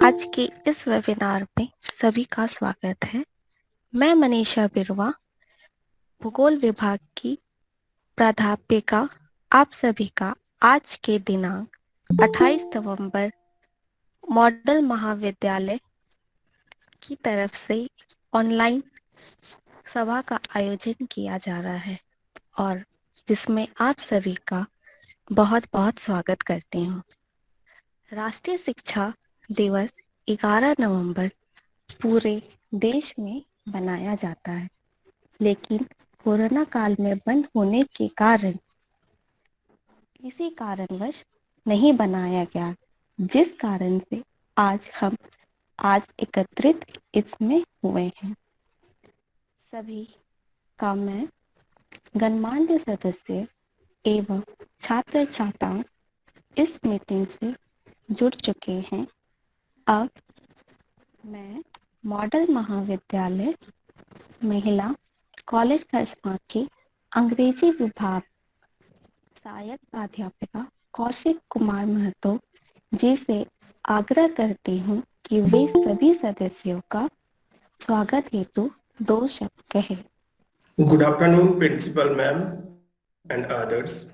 आज के इस वेबिनार में सभी का स्वागत है। मैं मनीषा बिरवा, भूगोल विभाग की प्राध्यापिका, आप सभी का आज के दिनांक 28 नवंबर मॉडल महाविद्यालय की तरफ से ऑनलाइन सभा का आयोजन किया जा रहा है और जिसमें आप सभी का बहुत बहुत स्वागत करती हूँ। राष्ट्रीय शिक्षा दिवस 11 नवंबर पूरे देश में मनाया जाता है, लेकिन कोरोना काल में बंद होने के कारण किसी कारणवश नहीं बनाया गया, जिस कारण से आज एकत्रित इसमें हुए हैं। सभी का मैं गणमान्य सदस्य एवं छात्र छात्राओं इस मीटिंग से जुड़ चुके हैं। अब मैं मॉडल महाविद्यालय महिला कॉलेज खरसावां के अंग्रेजी विभाग सहायक प्राध्यापिका कौशिक कुमार महतो जी से आग्रह करती हूँ कि वे सभी सदस्यों का स्वागत हेतु 2 शब्द कहें। Good afternoon, Principal Ma'am and others.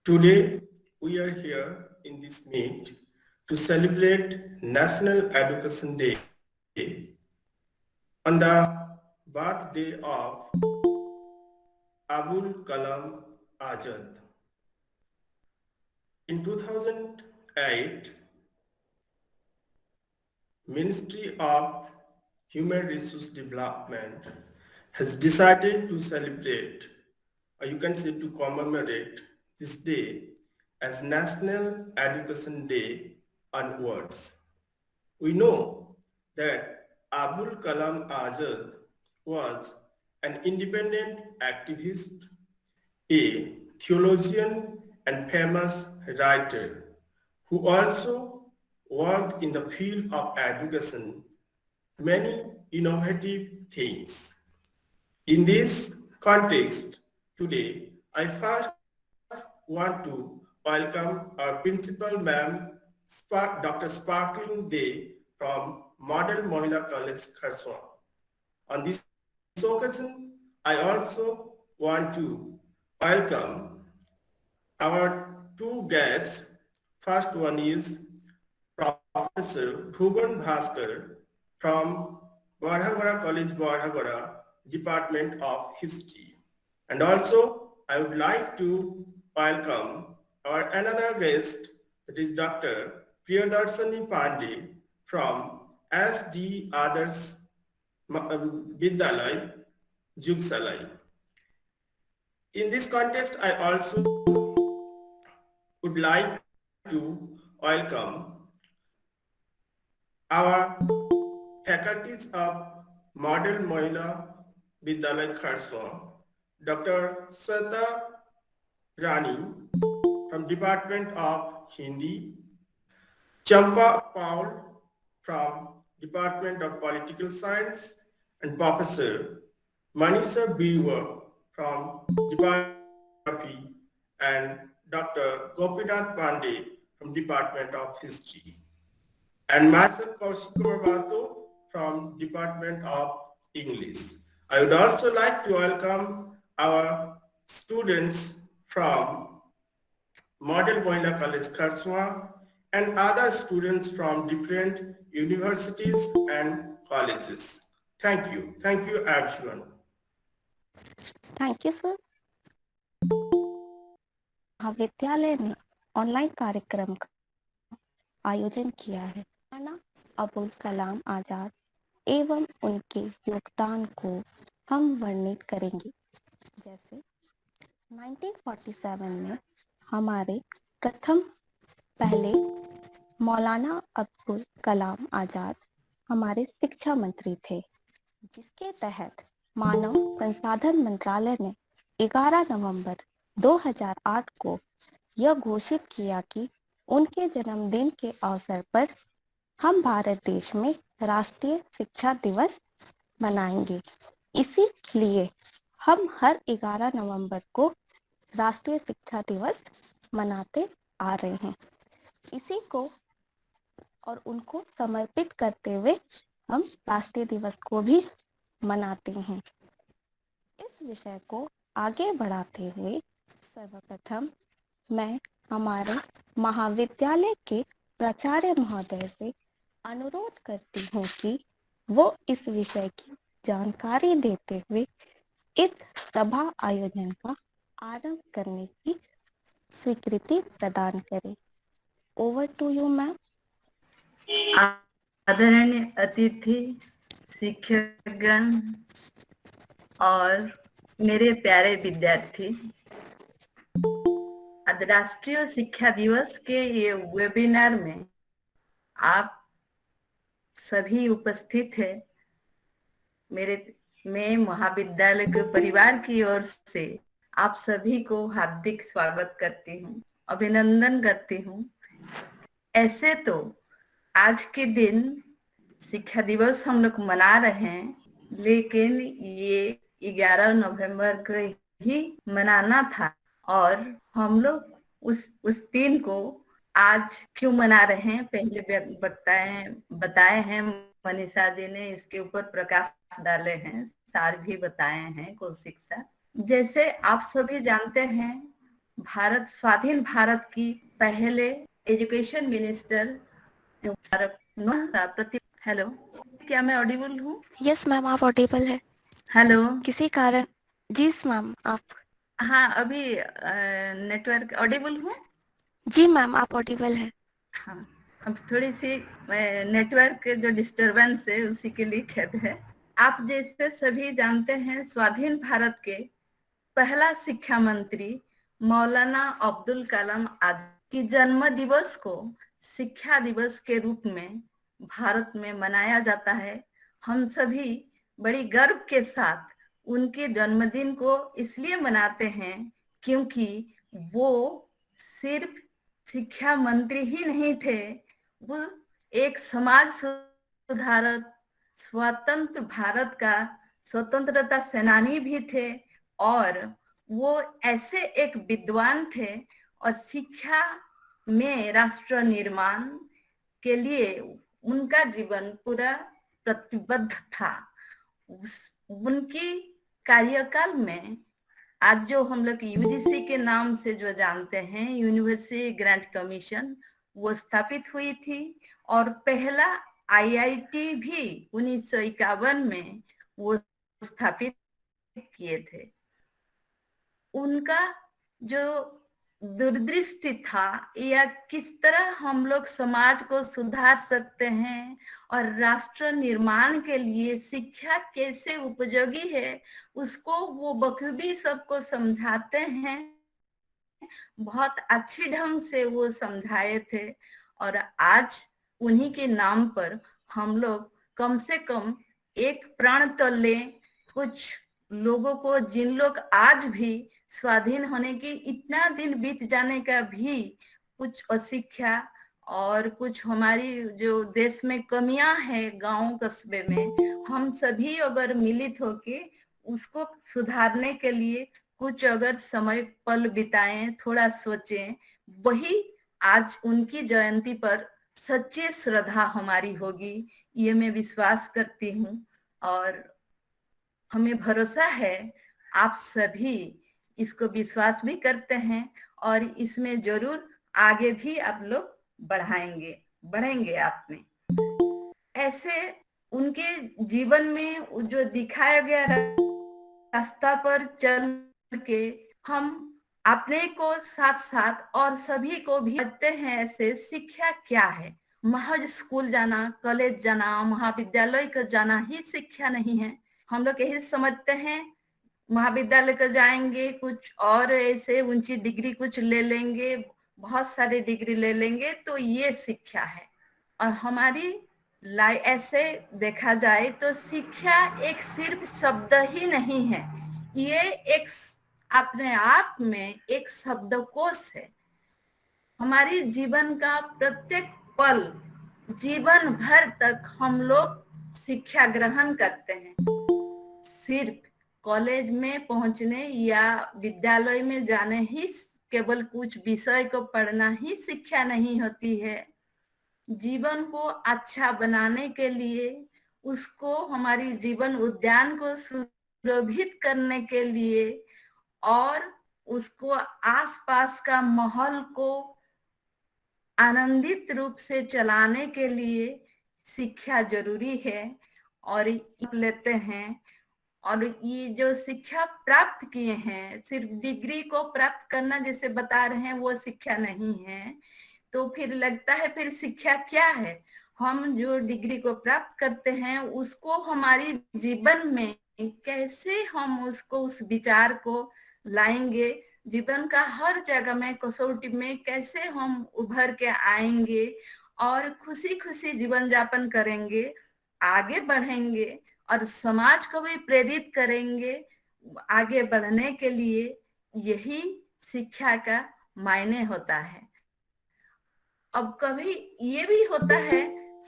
Today, we are here in this meet to celebrate National Education Day on the birthday of Abul Kalam Azad. In 2008, Ministry of Human Resource Development has decided to celebrate, or you can say to commemorate this day as National Education Day onwards. We know that Abul Kalam Azad was an independent activist, a theologian and famous writer who also worked in the field of education many innovative things. In this context, today, I first want to welcome our Principal Ma'am, Dr. Sparkling Day from Model Mohila College, Kharswan. On this occasion, I also want to welcome our two guests. First one is Professor Bhuvan Bhaskar from Badhagara College, Badhagara, Department of History. And also, I would like to welcome our another guest, that is Dr. Priyadarshini Pandey from SD Adarsh Vidyalay, Jugsalai. In this context, I also would like to welcome our faculties of Model Mohila Vidyalay Kharswan, Dr. Sweta Rani from Department of Hindi, Champa Paul from Department of Political Science, and Professor Manisha Biwa from Department of Geography, and Dr. Gopinath Pandey from Department of History, and myself Kaushik Kumar Bato from Department of English. I would also like to welcome our students from Model Mohila College, Kharswan, and other students from different universities and colleges. Thank you. Thank you, everyone. Thank you sir. महाविद्यालय ने online कार्यक्रम का आयोजन किया है। मौलाना अबुल कलाम आजाद एवं उनके योगदान को हम वर्णित करेंगे। जैसे 1947 में हमारे पहले मौलाना अबुल कलाम आजाद हमारे शिक्षा मंत्री थे, जिसके तहत मानव संसाधन मंत्रालय ने 11 नवंबर 2008 को यह घोषित किया कि उनके जन्मदिन के अवसर पर हम भारत देश में राष्ट्रीय शिक्षा दिवस मनाएंगे। इसीलिए हम हर 11 नवंबर को राष्ट्रीय शिक्षा दिवस मनाते आ रहे हैं। इसी को और उनको समर्पित करते हुए हम राष्ट्रीय दिवस को भी मनाते हैं। इस विषय को आगे बढ़ाते हुए सर्वप्रथम मैं हमारे महाविद्यालय के प्राचार्य महोदय से अनुरोध करती हूँ कि वो इस विषय की जानकारी देते हुए इस सभा आयोजन का आरंभ करने की स्वीकृति प्रदान करें। Over to you ma'am. आदरणीय अतिथि, शिक्षकगण और मेरे प्यारे विद्यार्थी, आज राष्ट्रीय शिक्षा दिवस के ये वेबिनार में आप सभी उपस्थित हैं। मैं महाविद्यालय के परिवार की ओर से आप सभी को हार्दिक स्वागत करती हूँ, अभिनंदन करती हूँ। ऐसे तो आज के दिन शिक्षा दिवस हम लोग मना रहे हैं, लेकिन ये 11 नवंबर को ही मनाना था और हम लोग उस दिन को आज क्यों मना रहे हैं पहले बताए हैं मनीषा जी ने, इसके ऊपर प्रकाश डाले हैं, सार भी बताए हैं कौशिक सर। जैसे आप सभी जानते हैं, स्वाधीन भारत की पहले एजुकेशन मिनिस्टर हेलो, क्या मैं ऑडिबल हूँ? यस मैम, आप ऑडिबल है। हेलो, किसी कारण जी मैम आप। हाँ, अभी नेटवर्क ऑडिबल हूँ? जी मैम, आप ऑडिबल है। हाँ, अब थोड़ी सी नेटवर्क जो डिस्टरबेंस है उसी के लिए खेद है। आप जैसे सभी जानते हैं, स्वाधीन भारत के पहला शिक्षा मंत्री मौलाना अब्दुल कलाम आजाद की जन्म दिवस को शिक्षा दिवस के रूप में भारत में मनाया जाता है। हम सभी बड़ी गर्व के साथ उनके जन्मदिन को इसलिए मनाते हैं क्योंकि वो सिर्फ शिक्षा मंत्री ही नहीं थे, वो एक समाज सुधारक, स्वतंत्र भारत का स्वतंत्रता सेनानी भी थे और वो ऐसे एक विद्वान थे और शिक्षा में राष्ट्र निर्माण के लिए उनका जीवन पूरा प्रतिबद्ध था। उनकी कार्यकाल में आज जो हम लोग यूजीसी के नाम से जो जानते हैं, यूनिवर्सिटी ग्रांट कमीशन, वो स्थापित हुई थी और पहला आईआईटी भी 1951 में वो स्थापित किए थे। उनका जो दूरदृष्टि था या किस तरह हम लोग समाज को सुधार सकते हैं और राष्ट्र निर्माण के लिए शिक्षा कैसे उपयोगी है, उसको वो बखूबी सबको समझाते हैं। बहुत अच्छी ढंग से वो समझाए थे और आज उन्हीं के नाम पर हम लोग कम से कम एक प्राण तो लें कुछ लोगों को, जिन लोग आज भी स्वाधीन होने की इतना दिन बीत जाने का भी कुछ अशिक्षा और कुछ हमारी जो देश में कमियां हैं गांव कस्बे में, हम सभी अगर मिलित होके उसको सुधारने के लिए कुछ अगर समय पल बिताएं, थोड़ा सोचें, वही आज उनकी जयंती पर सच्ची श्रद्धा हमारी होगी, ये मैं विश्वास करती हूँ। और हमें भरोसा है आप सभी इसको विश्वास भी करते हैं और इसमें जरूर आगे भी आप लोग बढ़ेंगे आप में। ऐसे उनके जीवन में जो दिखाया गया रास्ता पर चल के हम अपने को साथ साथ और सभी को भी कहते हैं ऐसे शिक्षा क्या है। महज स्कूल जाना, कॉलेज जाना, महाविद्यालय का जाना ही शिक्षा नहीं है। हम लोग यही समझते हैं महाविद्यालय का जाएंगे, कुछ और ऐसे ऊंची डिग्री कुछ ले लेंगे, बहुत सारे डिग्री ले लेंगे तो ये शिक्षा है। और हमारी ऐसे देखा जाए तो शिक्षा एक सिर्फ शब्द ही नहीं है, ये एक अपने आप में एक शब्दकोश है। हमारी जीवन का प्रत्येक पल, जीवन भर तक हम लोग शिक्षा ग्रहण करते हैं। सिर्फ कॉलेज में पहुंचने या विद्यालय में जाने ही केवल कुछ विषय को पढ़ना ही शिक्षा नहीं होती है। जीवन को अच्छा बनाने के लिए, उसको हमारी जीवन उद्यान को सुरभित करने के लिए और उसको आसपास का माहौल को आनंदित रूप से चलाने के लिए शिक्षा जरूरी है। और लेते हैं और ये जो शिक्षा प्राप्त किए हैं, सिर्फ डिग्री को प्राप्त करना जैसे बता रहे हैं वो शिक्षा नहीं है, तो फिर लगता है फिर शिक्षा क्या है। हम जो डिग्री को प्राप्त करते हैं उसको हमारी जीवन में कैसे हम उसको उस विचार को लाएंगे, जीवन का हर जगह में कसौटी में कैसे हम उभर के आएंगे और खुशी खुशी जीवन यापन करेंगे, आगे बढ़ेंगे और समाज को भी प्रेरित करेंगे आगे बढ़ने के लिए, यही शिक्षा का मायने होता है। अब कभी ये भी होता है,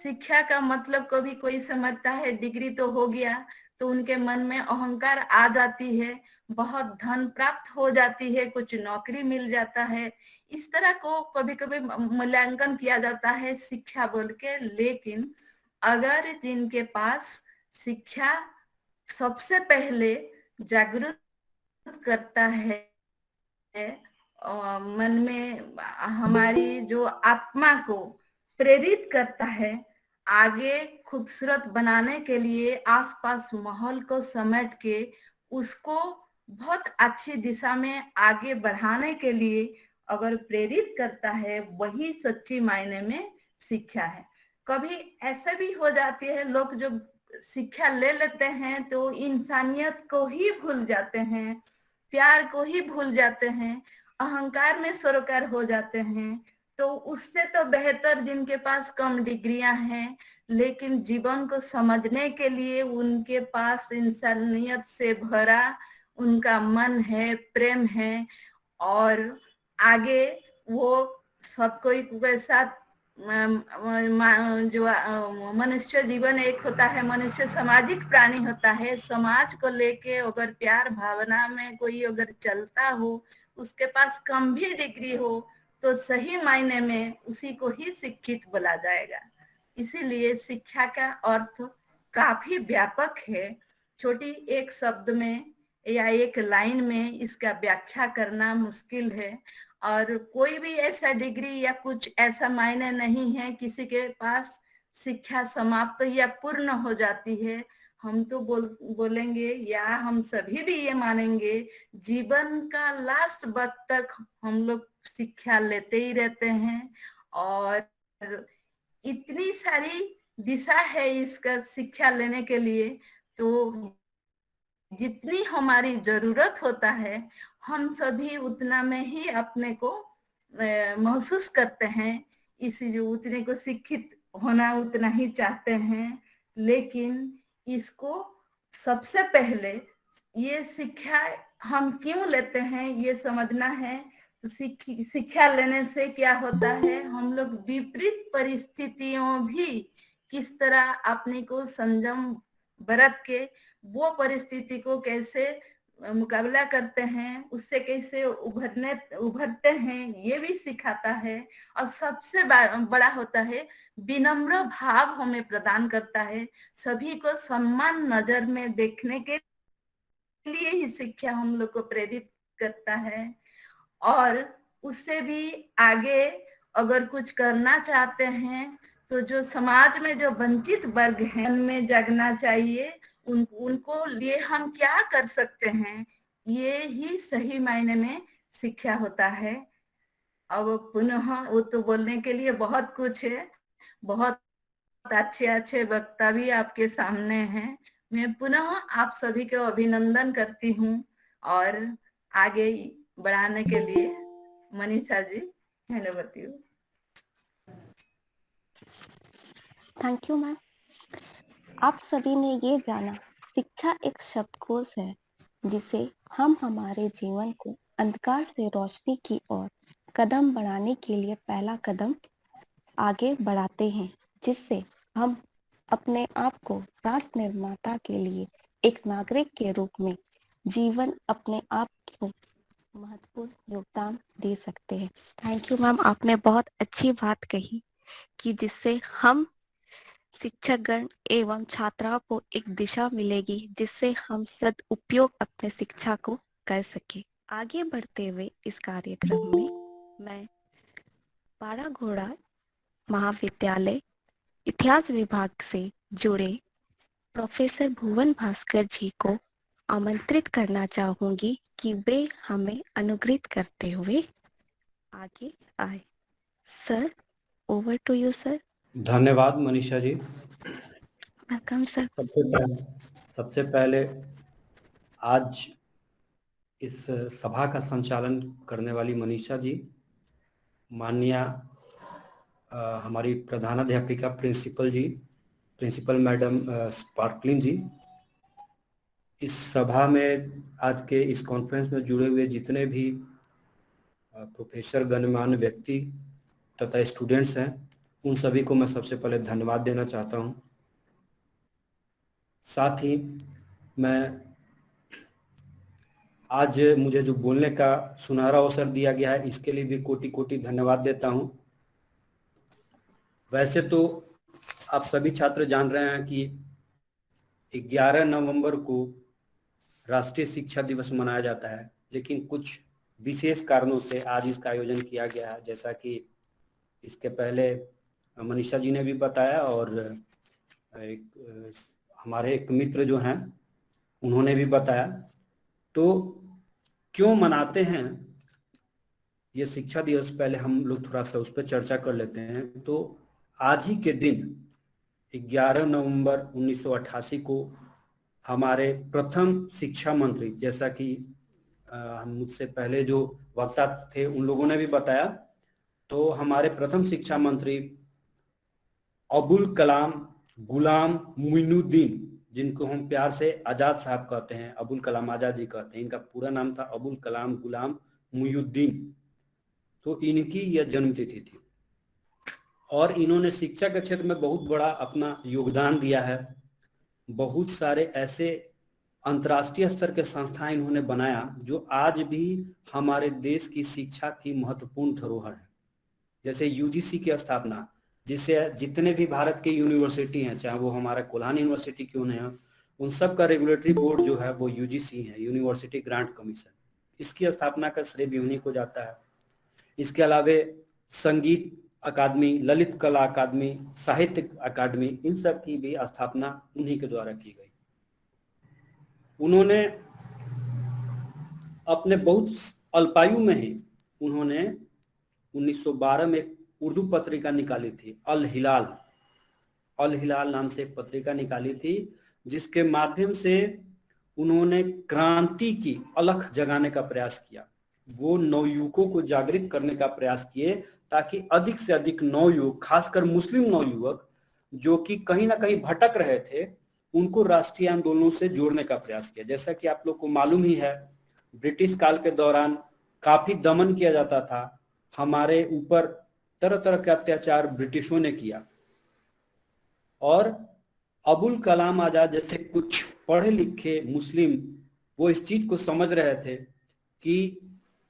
शिक्षा का मतलब कभी कोई समझता है डिग्री तो हो गया तो उनके मन में अहंकार आ जाती है, बहुत धन प्राप्त हो जाती है, कुछ नौकरी मिल जाता है, इस तरह को कभी कभी मूल्यांकन किया जाता है शिक्षा बोल के। लेकिन अगर जिनके पास शिक्षा सबसे पहले जागरूक करता है मन में, हमारी जो आत्मा को प्रेरित करता है आगे खूबसूरत बनाने के लिए, आसपास माहौल को समेट के उसको बहुत अच्छी दिशा में आगे बढ़ाने के लिए अगर प्रेरित करता है, वही सच्ची मायने में शिक्षा है। कभी ऐसा भी हो जाती है, लोग जो शिक्षा ले लेते हैं तो इंसानियत को ही भूल जाते हैं, प्यार को ही भूल जाते हैं, अहंकार में सरोकार हो जाते हैं। तो उससे तो बेहतर जिनके पास कम डिग्रियां हैं लेकिन जीवन को समझने के लिए उनके पास इंसानियत से भरा उनका मन है, प्रेम है और आगे वो सबको एक साथ जो मनुष्य जीवन एक होता है, मनुष्य सामाजिक प्राणी होता है, समाज को लेके अगर प्यार भावना में कोई अगर चलता हो, उसके पास कम भी डिग्री हो तो सही मायने में उसी को ही शिक्षित बोला जाएगा। इसीलिए शिक्षा का अर्थ काफी व्यापक है, छोटी एक शब्द में या एक लाइन में इसका व्याख्या करना मुश्किल है। और कोई भी ऐसा डिग्री या कुछ ऐसा मायने नहीं है किसी के पास शिक्षा समाप्त या पूर्ण हो जाती है। हम तो बोलेंगे या हम सभी भी ये मानेंगे, जीवन का लास्ट वक्त तक हम लोग शिक्षा लेते ही रहते हैं और इतनी सारी दिशा है इसका शिक्षा लेने के लिए, तो जितनी हमारी जरूरत होता है हम सभी उतना में ही अपने को महसूस करते हैं, इसीलिए उतने को शिक्षित होना उतना ही चाहते हैं। लेकिन इसको सबसे पहले ये शिक्षा हम क्यों लेते हैं ये समझना है। तो शिक्षा लेने से क्या होता है, हम लोग विपरीत परिस्थितियों भी किस तरह अपने को संयम बरत के वो परिस्थिति को कैसे मुकाबला करते हैं, उससे कैसे उभरते हैं, ये भी सिखाता है। और सबसे बड़ा होता है विनम्र भाव हमें प्रदान करता है, सभी को सम्मान नजर में देखने के लिए ही शिक्षा हम लोग को प्रेरित करता है। और उससे भी आगे अगर कुछ करना चाहते हैं तो जो समाज में जो वंचित वर्ग हैं उनमें जगना चाहिए, उनको लिए हम क्या कर सकते हैं, ये ही सही मायने में शिक्षा होता है। अब पुनः वो तो बोलने के लिए बहुत कुछ है, बहुत अच्छे अच्छे वक्ता भी आपके सामने हैं। मैं पुनः आप सभी को अभिनंदन करती हूँ और आगे बढ़ाने के लिए Manisha ji hand over to you. Thank you ma'am. आप सभी ने ये जाना, शिक्षा एक शब्दकोश है जिसे हम हमारे जीवन को अंधकार से रोशनी की ओर कदम बढ़ाने के लिए पहला कदम आगे बढ़ाते हैं, जिससे हम अपने आप को राष्ट्र निर्माता के लिए एक नागरिक के रूप में जीवन अपने आप को महत्वपूर्ण योगदान दे सकते हैं। थैंक यू मैम, आपने बहुत अच्छी बात कही। कि जिससे हम शिक्षकगण एवं छात्राओं को एक दिशा मिलेगी जिससे हम सदुपयोग अपने शिक्षा को कर सके। आगे बढ़ते हुए इस कार्यक्रम में मैं बाड़ा घोड़ा महाविद्यालय इतिहास विभाग से जुड़े प्रोफेसर भुवन भास्कर जी को आमंत्रित करना चाहूंगी कि वे हमें अनुग्रहित करते हुए आगे आए। Sir, over to you sir. धन्यवाद मनीषा जी। Welcome sir. सबसे पहले आज इस सभा का संचालन करने वाली मनीषा जी, माननीय हमारी प्रधानाध्यापिका प्रिंसिपल मैडम स्पार्कलिन जी, इस सभा में आज के इस कॉन्फ्रेंस में जुड़े हुए जितने भी प्रोफेसर गणमान्य व्यक्ति तथा स्टूडेंट्स हैं, उन सभी को मैं सबसे पहले धन्यवाद देना चाहता हूं। साथ ही मैं आज मुझे जो बोलने का सुनहरा अवसर दिया गया है, इसके लिए भी कोटि कोटि धन्यवाद देता हूं। वैसे तो आप सभी छात्र जान रहे हैं कि 11 नवंबर को राष्ट्रीय शिक्षा दिवस मनाया जाता है, लेकिन कुछ विशेष कारणों से आज इसका आयोजन किया गया है, जैसा कि इसके पहले मनीषा जी ने भी बताया और हमारे एक मित्र जो हैं उन्होंने भी बताया। तो क्यों मनाते हैं ये शिक्षा दिवस, पहले हम लोग थोड़ा सा उस पर चर्चा कर लेते हैं। तो आज ही के दिन 11 नवंबर 1988 को हमारे प्रथम शिक्षा मंत्री, जैसा कि मुझसे पहले जो वक्ता थे उन लोगों ने भी बताया, तो हमारे प्रथम शिक्षा मंत्री अबुल कलाम गुलाम मोइनुद्दीन, जिनको हम प्यार से आजाद साहब कहते हैं, अबुल कलाम आजाद जी कहते हैं, इनका पूरा नाम था अबुल कलाम गुलाम मोइनुद्दीन। तो इनकी यह जन्मतिथि थी और इन्होंने शिक्षा के क्षेत्र में बहुत बड़ा अपना योगदान दिया है। बहुत सारे ऐसे अंतर्राष्ट्रीय स्तर के संस्थाएं इन्होंने बनाया जो आज भी हमारे देश की शिक्षा की महत्वपूर्ण धरोहर है। जैसे यूजीसी की स्थापना, जिससे जितने भी भारत के यूनिवर्सिटी हैं, चाहे वो हमारा कोल्हान यूनिवर्सिटी क्यों नहीं है, उन सब का रेगुलेटरी बोर्ड जो है वो यूजीसी है, यूनिवर्सिटी ग्रांट कमीशन। इसकी स्थापना का श्रेय भी उन्हीं को जाता है। इसके अलावे संगीत अकादमी, ललित कला अकादमी, साहित्य अकादमी, इन सब की भी स्थापना उन्हीं के द्वारा की गई। उन्होंने अपने बहुत अल्पायु में ही उन्होंने 1912 में एक उर्दू पत्रिका निकाली थी, अल हिलाल नाम से एक पत्रिका निकाली थी, जिसके माध्यम से उन्होंने क्रांति की अलख जगाने का प्रयास किया। वो नवयुवकों को जागृत करने का प्रयास किए ताकि अधिक से अधिक नवयुवक, खासकर मुस्लिम नवयुवक जो कि कहीं ना कहीं भटक रहे थे, उनको राष्ट्रीय आंदोलनों से जोड़ने का प्रयास किया। जैसा कि आप लोग को मालूम ही है, ब्रिटिश काल के दौरान काफी दमन किया जाता था, हमारे ऊपर तरह तरह के अत्याचार ब्रिटिशों ने किया। और अबुल कलाम आजाद जैसे कुछ पढ़े लिखे मुस्लिम वो इस चीज को समझ रहे थे कि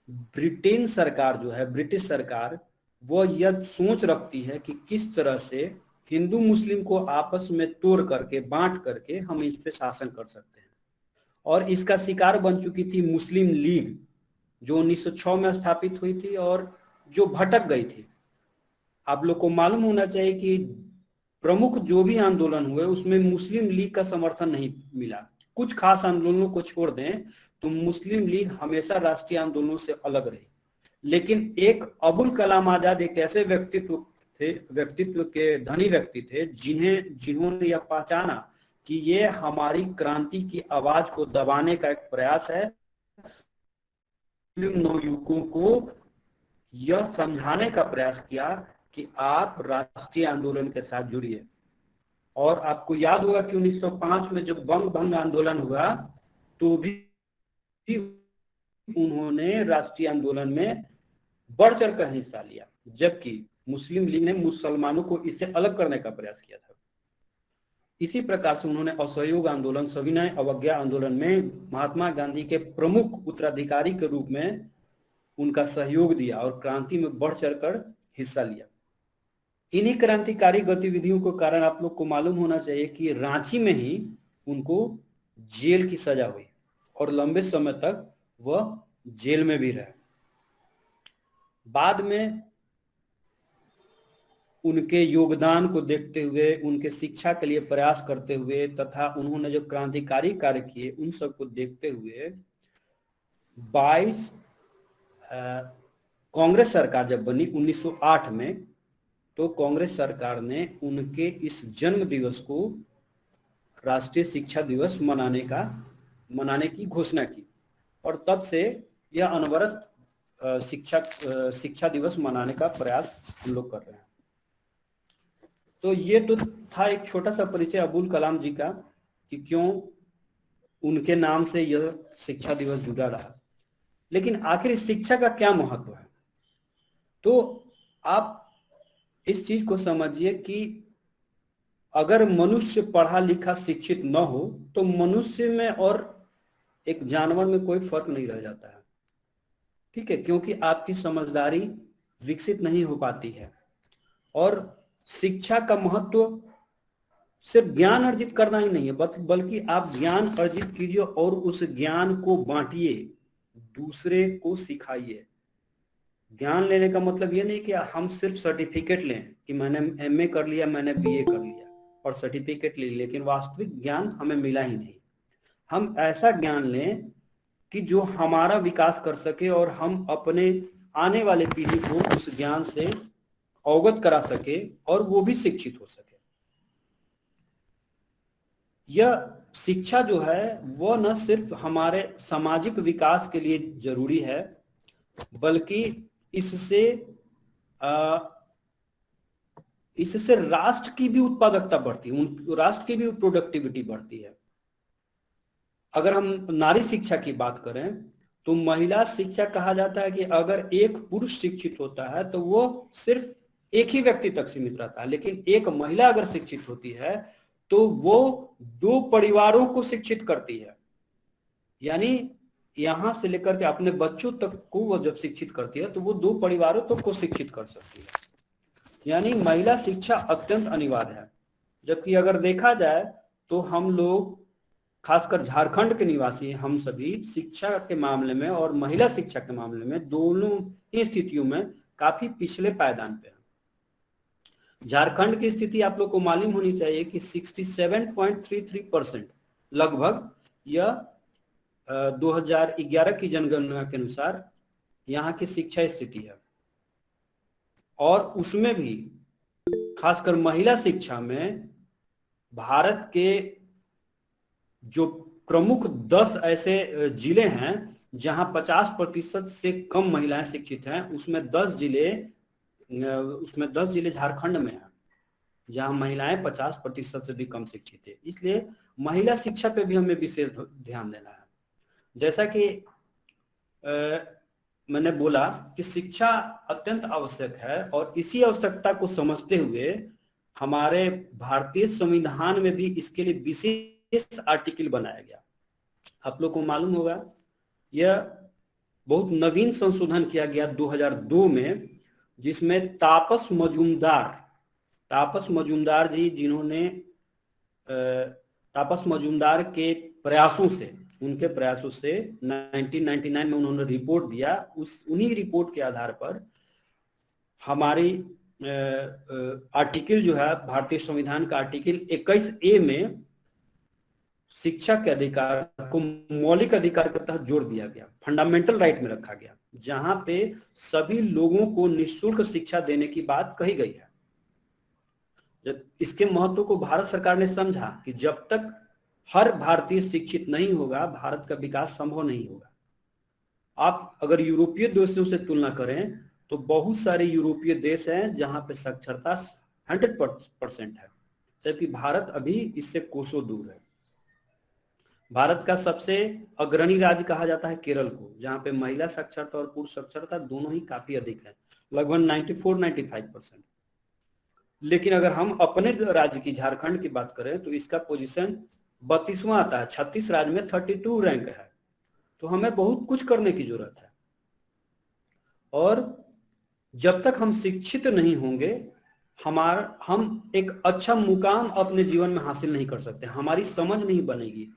ब्रिटेन सरकार जो है, ब्रिटिश सरकार, वो यह सोच रखती है कि किस तरह से हिंदू मुस्लिम को आपस में तोड़ करके, बांट करके हम इस पे शासन कर सकते हैं। और इसका शिकार बन चुकी थी मुस्लिम लीग, जो 1906 में स्थापित हुई थी और जो भटक गई थी। आप लोग को मालूम होना चाहिए कि प्रमुख जो भी आंदोलन हुए उसमें मुस्लिम लीग का समर्थन नहीं मिला। कुछ खास आंदोलनों को छोड़ दें तो मुस्लिम लीग हमेशा राष्ट्रीय आंदोलनों से अलग रही। लेकिन एक अबुल कलाम आजाद एक ऐसे व्यक्तित्व के धनी व्यक्ति थे जिन्होंने यह पहचाना कि ये हमारी क्रांति की आवाज को दबाने का एक प्रयास है। मुस्लिम नवयुवकों को यह समझाने का प्रयास किया कि आप राष्ट्रीय आंदोलन के साथ जुड़िए। और आपको याद होगा कि 1905 में जब बंग भंग आंदोलन हुआ तो भी उन्होंने राष्ट्रीय आंदोलन में बढ़ चढ़ कर हिस्सा लिया, जबकि मुस्लिम लीग ने मुसलमानों को इससे अलग करने का प्रयास किया था। इसी प्रकार से उन्होंने असहयोग आंदोलन, सविनय अवज्ञा आंदोलन में महात्मा गांधी के प्रमुख उत्तराधिकारी के रूप में उनका सहयोग दिया और क्रांति में बढ़ चढ़कर हिस्सा लिया। इन्हीं क्रांतिकारी गतिविधियों के कारण आप लोग को मालूम होना चाहिए कि रांची में ही उनको जेल की सजा हुई और लंबे समय तक वह जेल में भी रहे। बाद में उनके योगदान को देखते हुए, उनके शिक्षा के लिए प्रयास करते हुए तथा उन्होंने जो क्रांतिकारी कार्य किए उन सबको देखते हुए 22 कांग्रेस सरकार जब बनी 1908 में, तो कांग्रेस सरकार ने उनके इस जन्म दिवस को राष्ट्रीय शिक्षा दिवस मनाने की घोषणा की और तब से यह अनवरत शिक्षा दिवस मनाने का प्रयास हम लोग कर रहे हैं। तो ये तो था एक छोटा सा परिचय अबुल कलाम जी का कि क्यों उनके नाम से यह शिक्षा दिवस जुड़ा रहा। लेकिन आखिर इस शिक्षा का क्या महत्व है? तो आप इस चीज को समझिए कि अगर मनुष्य पढ़ा लिखा शिक्षित न हो तो मनुष्य में और एक जानवर में कोई फर्क नहीं रह जाता है, ठीक है, क्योंकि आपकी समझदारी विकसित नहीं हो पाती है। और शिक्षा का महत्व सिर्फ ज्ञान अर्जित करना ही नहीं है, बल्कि आप ज्ञान अर्जित कीजिए और उस ज्ञान को बांटिए, दूसरे को सिखाइए। ज्ञान लेने का मतलब ये नहीं कि हम सिर्फ सर्टिफिकेट लें कि मैंने एमए कर लिया, मैंने बीए कर लिया और सर्टिफिकेट ले, लेकिन वास्तविक ज्ञान हमें मिला ही नहीं। हम ऐसा ज्ञान लें कि जो हमारा विकास कर सके और हम अपने आने वाले पीढ़ी को उस ज्ञान से अवगत करा सके और वो भी शिक्षित हो सके। यह शिक्षा जो है वह न सिर्फ हमारे सामाजिक विकास के लिए जरूरी है, बल्कि इससे राष्ट्र की भी उत्पादकता बढ़ती है, राष्ट्र की भी प्रोडक्टिविटी बढ़ती है। अगर हम नारी शिक्षा की बात करें तो महिला शिक्षा कहा जाता है कि अगर एक पुरुष शिक्षित होता है तो वो सिर्फ एक ही व्यक्ति तक सीमित रहता है, लेकिन एक महिला अगर शिक्षित होती है तो वो 2 परिवारों को शिक्षित करती है। यानी यहां से लेकर के अपने बच्चों तक को वो जब शिक्षित करती है तो वो 2 परिवारों तक को शिक्षित कर सकती है। यानी महिला शिक्षा अत्यंत अनिवार्य है। जबकि अगर देखा जाए तो हम लोग, खासकर झारखंड के निवासी हम सभी शिक्षा के मामले में और महिला शिक्षा के मामले में दोनों ही स्थितियों में काफी पिछले पायदान पे हैं। झारखंड की स्थिति आप लोग को मालूम होनी चाहिए कि 67.33% लगभग यह 2011 की जनगणना के अनुसार यहाँ की शिक्षा स्थिति है। और उसमें भी खासकर महिला शिक्षा में भारत के जो प्रमुख 10 ऐसे जिले हैं जहां 50% से कम महिलाएं शिक्षित हैं, उसमें 10 जिले झारखंड में हैं जहां महिलाएं 50% से भी कम शिक्षित है। इसलिए महिला शिक्षा पे भी हमें विशेष ध्यान देना है। जैसा कि मैंने बोला कि शिक्षा अत्यंत आवश्यक है और इसी आवश्यकता को समझते हुए हमारे भारतीय संविधान में भी इसके लिए विशेष आर्टिकल बनाया गया। आप लोग को मालूम होगा यह बहुत नवीन संशोधन किया गया 2002 में, जिसमें तापस मजूमदार जी, जिन्होंने तापस मजूमदार के प्रयासों से 1999 में उन्होंने रिपोर्ट दिया। उन्हीं रिपोर्ट के आधार पर हमारी आर्टिकल जो है भारतीय संविधान का आर्टिकल 21A में शिक्षा के अधिकार को मौलिक अधिकार के तहत जोड़ दिया गया, फंडामेंटल राइट में रखा गया, जहां पे सभी लोगों को निःशुल्क शिक्षा देने की बात कही गई है। जब इसके महत्व को भारत सरकार ने समझा कि जब तक हर भारतीय शिक्षित नहीं होगा भारत का विकास संभव नहीं होगा। आप अगर यूरोपीय देशों से तुलना करें तो बहुत सारे यूरोपीय देश हैं जहां पे साक्षरता 100% है, जबकि भारत अभी इससे कोसों दूर है। भारत का सबसे अग्रणी राज्य कहा जाता है केरल को, जहां पे महिला साक्षरता और पुरुष साक्षरता दोनों ही काफी अधिक है, लगभग 94-95%। लेकिन अगर हम अपने राज्य की झारखंड की बात करें तो इसका पोजीशन 32वां आता है, 36 राज्य में 32 रैंक है। तो हमें बहुत कुछ करने की जरूरत है। और जब तक हम शिक्षित नहीं होंगे हम एक अच्छा मुकाम अपने जीवन में हासिल नहीं कर सकते, हमारी समझ नहीं बनेगी।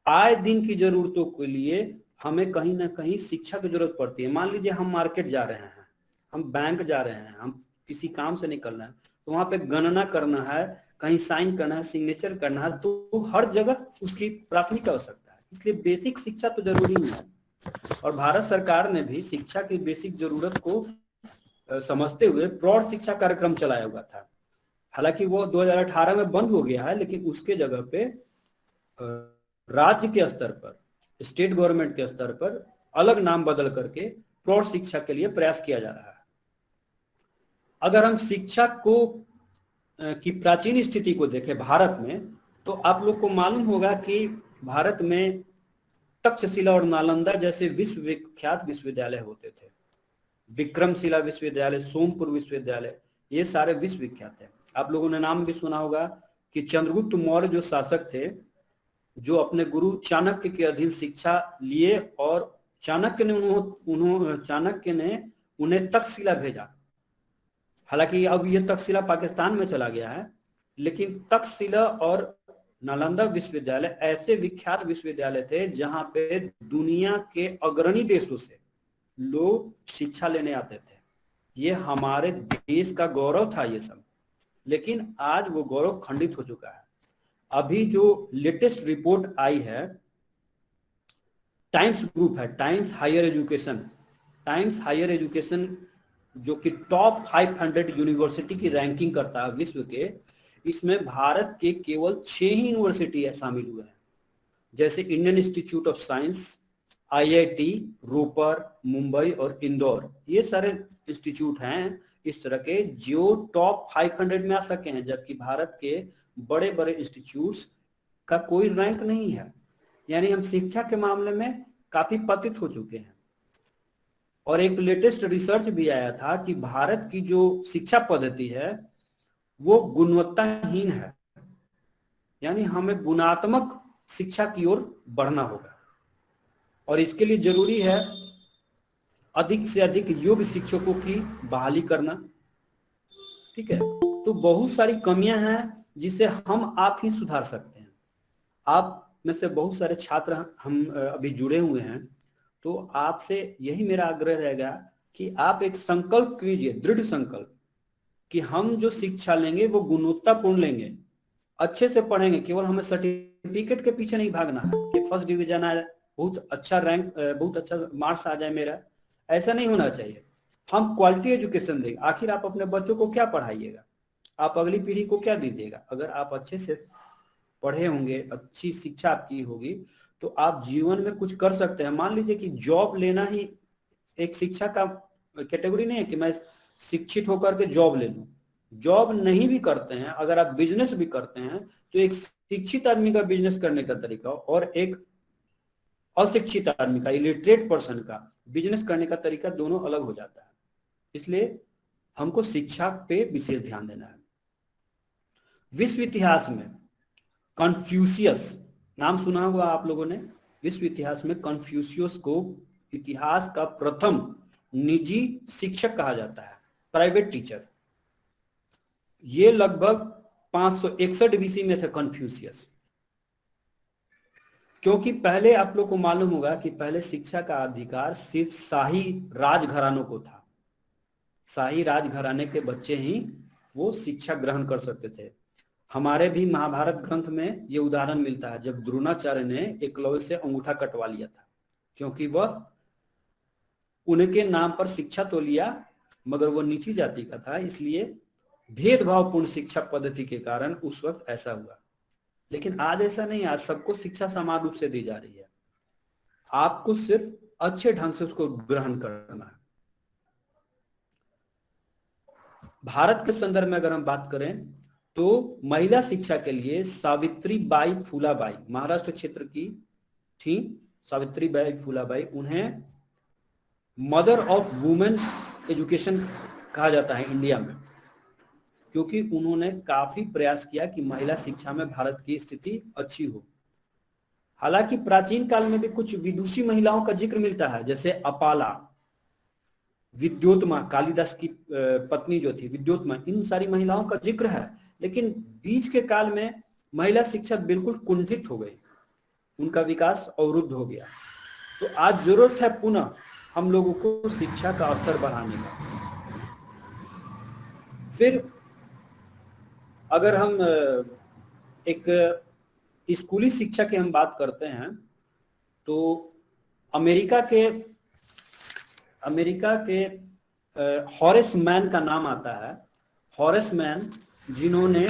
आए दिन की जरूरतों के लिए हमें कहीं ना कहीं शिक्षा की जरूरत पड़ती है। मान लीजिए हम मार्केट जा रहे हैं, हम बैंक जा रहे हैं, हम किसी काम से निकल रहे हैं, तो वहां पे गणना करना है, कहीं साइन करना है, सिग्नेचर करना है, तो हर जगह उसकी प्राथमिक आवश्यकता है। इसलिए बेसिक शिक्षा तो जरूरी है। और भारत सरकार ने भी शिक्षा की बेसिक जरूरत को समझते हुए प्रौढ़ शिक्षा कार्यक्रम चलाया हुआ था। हालांकि वो 2018 में बंद हो गया है, लेकिन उसके जगह पे राज्य के स्तर पर, स्टेट गवर्नमेंट के स्तर पर अलग नाम बदल करके प्रौढ़ शिक्षा के लिए प्रयास किया जा रहा है। अगर हम शिक्षा को की प्राचीन स्थिति को देखें भारत में, तो आप लोग को मालूम होगा कि भारत में तक्षशिला और नालंदा जैसे विश्वविख्यात विश्वविद्यालय होते थे। विक्रमशिला विश्वविद्यालय, सोमपुर विश्वविद्यालय, ये सारे विश्वविख्यात हैं। आप लोगों ने नाम भी सुना होगा कि चंद्रगुप्त मौर्य जो शासक थे, जो अपने गुरु चाणक्य के अधीन शिक्षा लिए, और चाणक्य ने उन्हें तक्षशिला भेजा। हालांकि अब यह तक्षशिला पाकिस्तान में चला गया है, लेकिन तक्षशिला और नालंदा विश्वविद्यालय ऐसे विख्यात विश्वविद्यालय थे जहां पे दुनिया के अग्रणी देशों से लोग शिक्षा लेने आते थे। ये हमारे देश का गौरव था ये सब, लेकिन आज वो गौरव खंडित हो चुका है। अभी जो लेटेस्ट रिपोर्ट आई है, टाइम्स ग्रुप है, टाइम्स हायर एजुकेशन जो कि टॉप 500 यूनिवर्सिटी की रैंकिंग करता है विश्व के, इसमें भारत के केवल 6 ही यूनिवर्सिटी शामिल हुए हैं, जैसे Indian Institute of Science, IIT, Ropar, Mumbai और इंदौर। ये सारे इंस्टीट्यूट हैं इस तरह के जो टॉप 500 में आ सके हैं, जबकि भारत के बड़े बड़े इंस्टीट्यूट्स का कोई रैंक नहीं है। यानी हम शिक्षा के मामले में काफी पतित हो चुके हैं। और एक लेटेस्ट रिसर्च भी आया था कि भारत की जो शिक्षा पद्धति है वो गुणवत्ताहीन है। यानी हमें गुणात्मक शिक्षा की ओर बढ़ना होगा, और इसके लिए जरूरी है अधिक से अधिक योग्य शिक्षकों की बहाली करना। ठीक है, तो बहुत सारी कमियां हैं जिसे हम आप ही सुधार सकते हैं। आप में से बहुत सारे छात्र हम अभी जुड़े हुए हैं, तो आपसे यही मेरा आग्रह रहेगा कि आप एक संकल्प कीजिए, दृढ़ संकल्प, कि हम जो शिक्षा लेंगे वो गुणवत्तापूर्ण लेंगे, अच्छे से पढ़ेंगे। केवल हमें सर्टिफिकेट के पीछे नहीं भागना है कि फर्स्ट डिवीजन आए, बहुत अच्छा रैंक, बहुत अच्छा मार्क्स आ जाए मेरा, ऐसा नहीं होना चाहिए। हम क्वालिटी एजुकेशन देंगे। आखिर आप अपने बच्चों को क्या पढ़ाइएगा, आप अगली पीढ़ी को क्या दीजिएगा? अगर आप अच्छे से पढ़े होंगे, अच्छी शिक्षा आपकी होगी, तो आप जीवन में कुछ कर सकते हैं। मान लीजिए कि जॉब लेना ही एक शिक्षा का कैटेगरी नहीं है कि मैं शिक्षित होकर के जॉब ले लूं। जॉब नहीं भी करते हैं, अगर आप बिजनेस भी करते हैं, तो एक शिक्षित आदमी का बिजनेस करने का तरीका और एक अशिक्षित आदमी का, इलिटरेट पर्सन का बिजनेस करने का तरीका दोनों अलग हो जाता है। इसलिए हमको शिक्षा पे विशेष ध्यान देना है। विश्व इतिहास में कन्फ्यूशियस नाम सुना होगा आप लोगों ने। विश्व इतिहास में कन्फ्यूशियस को इतिहास का प्रथम निजी शिक्षक कहा जाता है, प्राइवेट टीचर। ये लगभग 561 BC में थे कन्फ्यूशियस। क्योंकि पहले आप लोग को मालूम होगा कि पहले शिक्षा का अधिकार सिर्फ शाही राजघरानों को था। शाही राजघराने के बच्चे ही वो शिक्षा ग्रहण कर सकते थे। हमारे भी महाभारत ग्रंथ में ये उदाहरण मिलता है, जब द्रोणाचार्य ने एकलव्य से अंगूठा कटवा लिया था, क्योंकि वह उनके नाम पर शिक्षा तो लिया मगर वो नीची जाति का था, इसलिए भेदभावपूर्ण शिक्षा पद्धति के कारण उस वक्त ऐसा हुआ। लेकिन आज ऐसा नहीं, आज सबको शिक्षा समान रूप से दी जा रही है। आपको सिर्फ अच्छे ढंग से उसको ग्रहण करना है। भारत के संदर्भ में अगर हम बात करें तो महिला शिक्षा के लिए सावित्रीबाई फुलाबाई महाराष्ट्र क्षेत्र की थी। सावित्रीबाई फुलाबाई, उन्हें मदर ऑफ वुमेन एजुकेशन कहा जाता है इंडिया में, क्योंकि उन्होंने काफी प्रयास किया कि महिला शिक्षा में भारत की स्थिति अच्छी हो। हालांकि प्राचीन काल में भी कुछ विदुषी महिलाओं का जिक्र मिलता है, जैसे अपाला। विद्योत्मा, कालिदास की पत्नी जो थी विद्योत्मा, इन सारी महिलाओं का जिक्र है। लेकिन बीच के काल में महिला शिक्षा बिल्कुल कुंठित हो गई, उनका विकास अवरुद्ध हो गया। तो आज जरूरत है पुनः हम लोगों को शिक्षा का स्तर बढ़ाने का। फिर अगर हम एक स्कूली शिक्षा की हम बात करते हैं तो अमेरिका के हॉरेस मैन का नाम आता है। हॉरेस मैन, जिन्होंने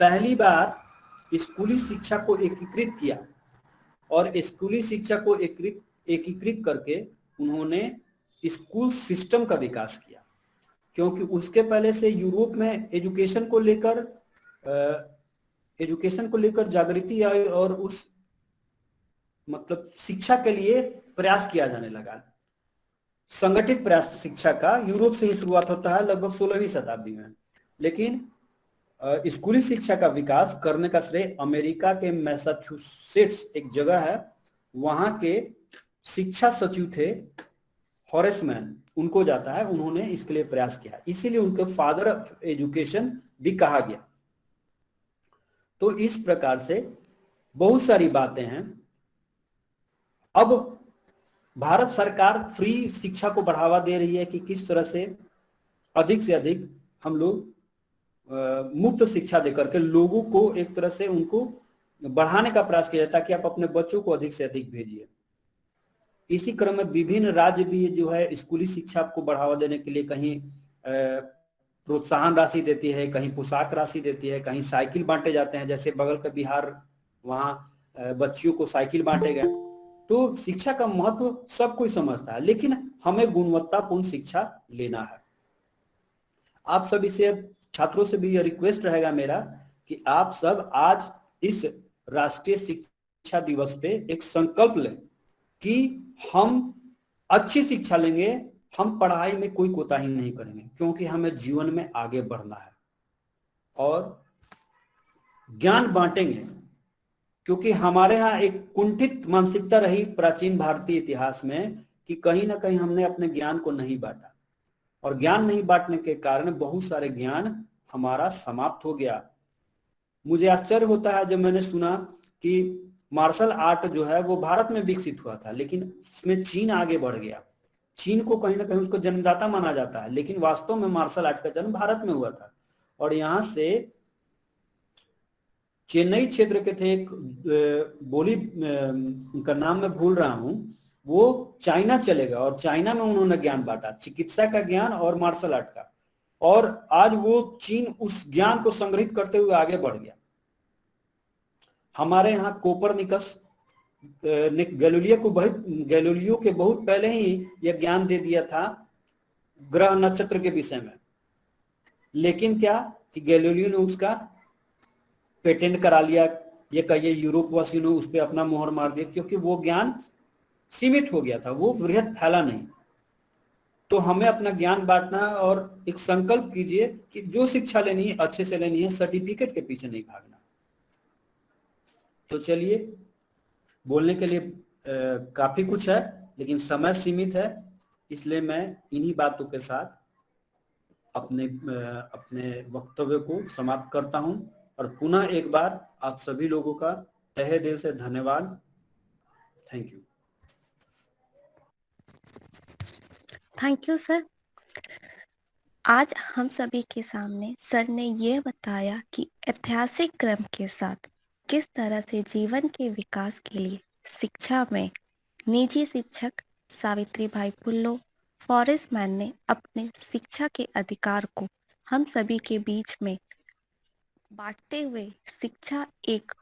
पहली बार स्कूली शिक्षा को एकीकृत किया, और स्कूली शिक्षा को एकीकृत करके उन्होंने स्कूल सिस्टम का विकास किया। क्योंकि उसके पहले से यूरोप में एजुकेशन को लेकर जागृति आई और उस मतलब शिक्षा के लिए प्रयास किया जाने लगा। संगठित प्रयास शिक्षा का यूरोप से ही शुरुआत होता है लगभग 16वीं शताब्दी में। लेकिन स्कूली शिक्षा का विकास करने का श्रेय अमेरिका के मैसाचुसेट्स एक जगह है, वहां के शिक्षा सचिव थे हॉरेस मैन, उनको जाता है। उन्होंने इसके लिए प्रयास किया, इसीलिए उनको फादर ऑफ एजुकेशन भी कहा गया। तो इस प्रकार से बहुत सारी बातें हैं। अब भारत सरकार फ्री शिक्षा को बढ़ावा दे रही है कि किस तरह से अधिक हम लोग मुफ्त शिक्षा देकर के लोगों को एक तरह से उनको बढ़ाने का प्रयास किया जाता है कि आप अपने बच्चों को अधिक से अधिक भेजिए। इसी क्रम में विभिन्न राज्य भी जो है स्कूली शिक्षा को बढ़ावा देने के लिए कहीं प्रोत्साहन राशि देती है, कहीं पोशाक राशि देती है, कहीं साइकिल बांटे जाते हैं। जैसे बगल का बिहार, वहां बच्चियों को साइकिल बांटे गए। तो शिक्षा का महत्व सब कोई समझता है, लेकिन हमें गुणवत्तापूर्ण शिक्षा लेना है। आप सभी से, छात्रों से भी यह रिक्वेस्ट रहेगा मेरा कि आप सब आज इस राष्ट्रीय शिक्षा दिवस पे एक संकल्प लें कि हम अच्छी शिक्षा लेंगे, हम पढ़ाई में कोई कोताही नहीं करेंगे, क्योंकि हमें जीवन में आगे बढ़ना है। और ज्ञान बांटेंगे, क्योंकि हमारे यहाँ एक कुंठित मानसिकता रही प्राचीन भारतीय इतिहास में कि कहीं ना कहीं हमने अपने ज्ञान को नहीं बांटा, और ज्ञान नहीं बांटने के कारण बहुत सारे ज्ञान हमारा समाप्त हो गया। मुझे आश्चर्य होता है जब मैंने सुना कि मार्शल आर्ट जो है वो भारत में विकसित हुआ था, लेकिन उसमें चीन आगे बढ़ गया। चीन को कहीं ना कहीं उसको जन्मदाता माना जाता है, लेकिन वास्तव में मार्शल आर्ट का जन्म भारत में हुआ था। और यहाँ से चेन्नई क्षेत्र के थे एक बोली, उनका नाम मैं भूल रहा हूं, वो चाइना चले गए और चाइना में उन्होंने ज्ञान बांटा, चिकित्सा का ज्ञान और मार्शल आर्ट का। और आज वो चीन उस ज्ञान को संग्रहित करते हुए आगे बढ़ गया। हमारे यहाँ कोपरनिकस ने गैलीलियो के बहुत पहले ही यह ज्ञान दे दिया था ग्रह नक्षत्र के विषय में। लेकिन क्या कि गैलीलियो ने उसका पेटेंट करा लिया, ये कहिए यूरोप वासियों ने उस पर अपना मोहर मार दिया, क्योंकि वो ज्ञान सीमित हो गया था, वो वृहद फैला नहीं। तो हमें अपना ज्ञान बांटना है और एक संकल्प कीजिए कि जो शिक्षा लेनी है अच्छे से लेनी है, सर्टिफिकेट के पीछे नहीं भागना। तो चलिए, बोलने के लिए काफी कुछ है, लेकिन समय सीमित है, इसलिए मैं इन्हीं बातों के साथ अपने वक्तव्य को समाप्त करता हूं। और पुनः एक बार आप सभी लोगों का तहे दिल से धन्यवाद। Thank you. Thank you sir. आज हम सभी के सामने सर ने ये बताया कि ऐतिहासिक क्रम के साथ किस तरह से जीवन के विकास के लिए शिक्षा में निजी शिक्षक सावित्रीबाई फुल्लो, हॉरेस मैन ने अपने शिक्षा के अधिकार को हम सभी के बीच में बांटते हुए शिक्षा एक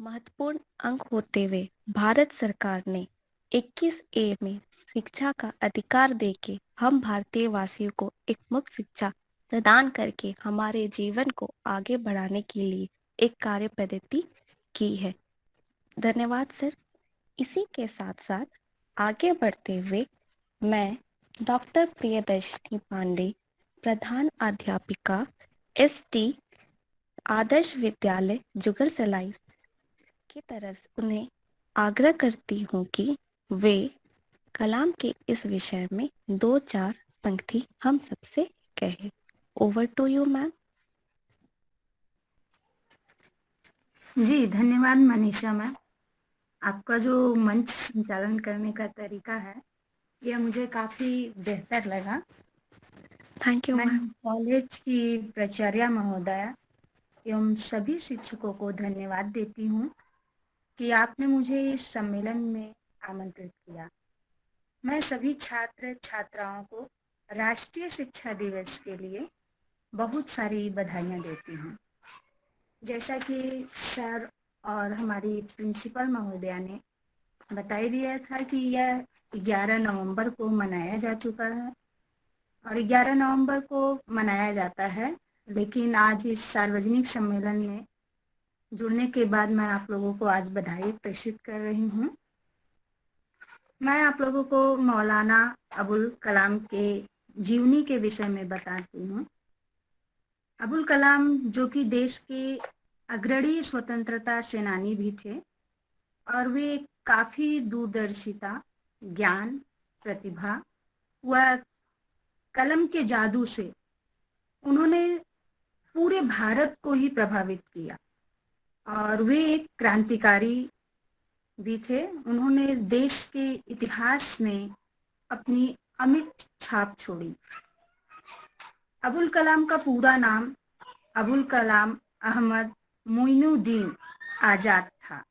महत्वपूर्ण अंग होते हुए भारत सरकार ने 21A में शिक्षा का अधिकार देके हम भारतीय वासियों को एक मुक्त शिक्षा प्रदान करके हमारे जीवन को आगे बढ़ाने के लिए एक कार्य पद्धति की है। धन्यवाद सर। इसी के साथ साथ आगे बढ़ते हुए मैं डॉक्टर प्रियदर्शनी पांडे, प्रधान अध्यापिका ST आदर्श विद्यालय जुगरसलाई की तरफ से उन्हें आग्रह करती हूँ कि वे कलाम के इस विषय में 2-4 पंक्ति हम सबसे कहे। Over to you ma'am. जी धन्यवाद मनीषा मैम। आपका जो मंच संचालन करने का तरीका है यह मुझे काफी बेहतर लगा। थैंक यू मैं मैम। कॉलेज की प्राचार्य महोदया एवं सभी शिक्षकों को धन्यवाद देती हूँ कि आपने मुझे इस सम्मेलन में आमंत्रित किया। मैं सभी छात्र छात्राओं को राष्ट्रीय शिक्षा दिवस के लिए बहुत सारी बधाइयाँ देती हूँ। जैसा कि सर और हमारी प्रिंसिपल महोदया ने बता ही दिया था कि यह 11 नवंबर को मनाया जा चुका है और 11 नवंबर को मनाया जाता है, लेकिन आज इस सार्वजनिक सम्मेलन में जुड़ने के बाद मैं आप लोगों को आज बधाई प्रेषित कर रही हूँ। मैं आप लोगों को मौलाना अबुल कलाम के जीवनी के विषय में बताती हूँ। अबुल कलाम जो कि देश के अग्रणी स्वतंत्रता सेनानी भी थे और वे काफ़ी दूरदर्शिता, ज्ञान, प्रतिभा व कलम के जादू से उन्होंने पूरे भारत को ही प्रभावित किया और वे एक क्रांतिकारी भी थे। उन्होंने देश के इतिहास में अपनी अमिट छाप छोड़ी। अबुल कलाम का पूरा नाम अबुल कलाम अहमद मोइनुद्दीन आज़ाद था।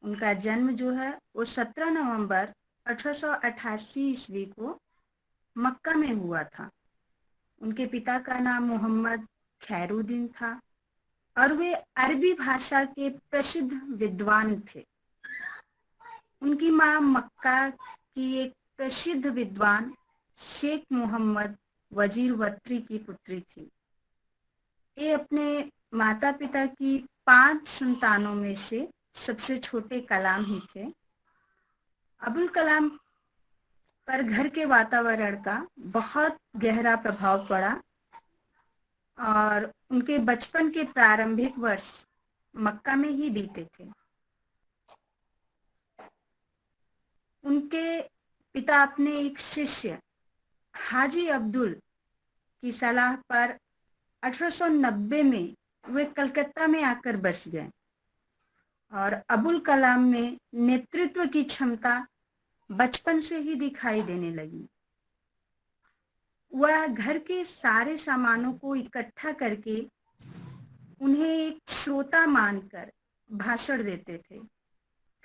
उनका जन्म जो है वो 17 नवंबर 1888 ईस्वी को मक्का में हुआ था। उनके पिता का नाम मोहम्मद खैरुद्दीन था और वे अरबी भाषा के प्रसिद्ध विद्वान थे। उनकी मां मक्का की एक प्रसिद्ध विद्वान शेख मोहम्मद वजीर वत्री की पुत्री थी। ये अपने माता पिता की 5 संतानों में से सबसे छोटे कलाम ही थे। अबुल कलाम पर घर के वातावरण का बहुत गहरा प्रभाव पड़ा और उनके बचपन के प्रारंभिक वर्ष मक्का में ही बीते थे। उनके पिता अपने एक शिष्य हाजी अब्दुल की सलाह पर 1890 में वे कलकत्ता में आकर बस गए और अबुल कलाम में नेतृत्व की क्षमता बचपन से ही दिखाई देने लगी। वह घर के सारे सामानों को इकट्ठा करके उन्हें एक श्रोता मानकर भाषण देते थे।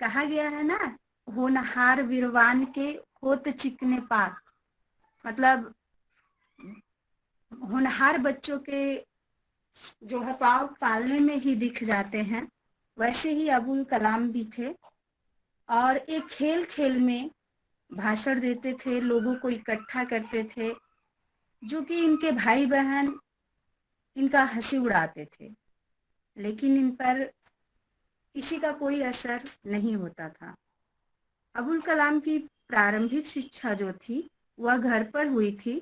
कहा गया है ना, होनहार वीरवान के होत चिकने पात, मतलब होनहार बच्चों के जो है पाँव पालने में ही दिख जाते हैं, वैसे ही अबुल कलाम भी थे और एक खेल खेल में भाषण देते थे, लोगों को इकट्ठा करते थे, जो कि इनके भाई बहन इनका हंसी उड़ाते थे, लेकिन इन पर किसी का कोई असर नहीं होता था। अबुल कलाम की प्रारंभिक शिक्षा जो थी वह घर पर हुई थी।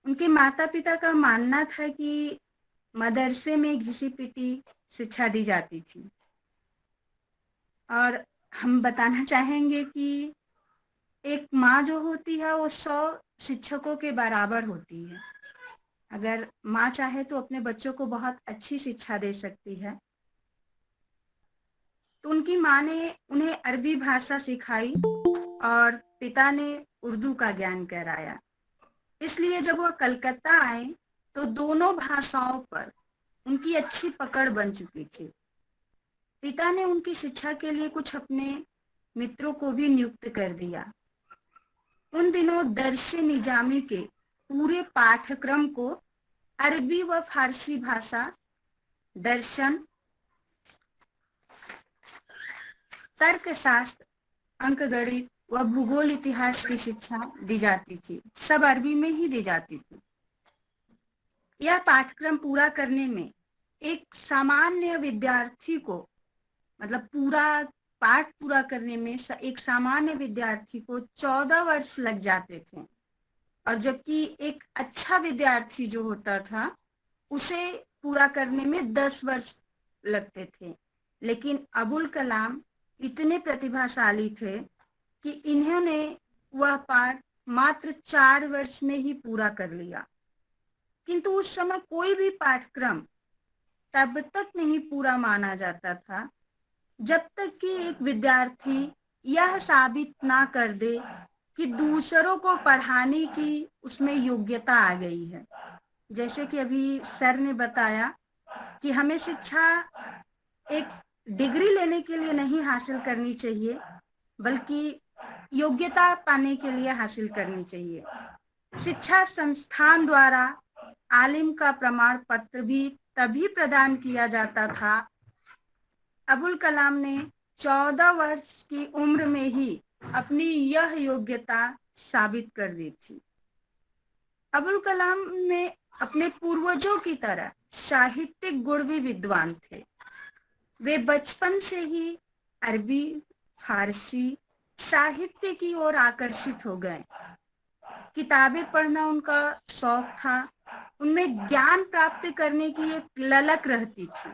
उनके माता पिता का मानना था कि मदरसे में घिसी पिटी शिक्षा दी जाती थी और हम बताना चाहेंगे कि एक माँ जो होती है वो 100 शिक्षकों के बराबर होती है। अगर माँ चाहे तो अपने बच्चों को बहुत अच्छी शिक्षा दे सकती है। तो उनकी माँ ने उन्हें अरबी भाषा सिखाई और पिता ने उर्दू का ज्ञान कराया। इसलिए जब वह कलकत्ता आए तो दोनों भाषाओं पर उनकी अच्छी पकड़ बन चुकी थी। पिता ने उनकी शिक्षा के लिए कुछ अपने मित्रों को भी नियुक्त कर दिया। उन दिनों दर्से निजामी के पूरे पाठ्यक्रम को अरबी व फारसी भाषा, दर्शन, तर्कशास्त्र, अंकगणित व भूगोल इतिहास की शिक्षा दी जाती थी। सब अरबी में ही दी जाती थी। यह पाठ्यक्रम पूरा करने में एक सामान्य विद्यार्थी को, मतलब पूरा पाठ पूरा करने में एक सामान्य विद्यार्थी को 14 वर्ष लग जाते थे और जबकि एक अच्छा विद्यार्थी जो होता था उसे पूरा करने में 10 वर्ष लगते थे। लेकिन अबुल कलाम इतने प्रतिभाशाली थे कि इन्होंने वह पाठ मात्र 4 वर्ष में ही पूरा कर लिया, किंतु उस समय कोई भी पाठ्यक्रम तब तक नहीं पूरा माना जाता था जब तक कि एक विद्यार्थी यह साबित ना कर दे कि दूसरों को पढ़ाने की उसमें योग्यता आ गई है। जैसे कि अभी सर ने बताया कि हमें शिक्षा एक डिग्री लेने के लिए नहीं हासिल करनी चाहिए, बल्कि योग्यता पाने के लिए हासिल करनी चाहिए। शिक्षा संस्थान द्वारा आलिम का प्रमाण पत्र भी तभी प्रदान किया जाता था। अबुल कलाम ने 14 वर्ष की उम्र में ही अपनी यह योग्यता साबित कर दी थी। अबुल कलाम में अपने पूर्वजों की तरह साहित्यिक गुण भी विद्वान थे। वे बचपन से ही अरबी, फारसी साहित्य की ओर आकर्षित हो गए। किताबें पढ़ना उनका शौक था। उनमें ज्ञान प्राप्त करने की एक ललक रहती थी,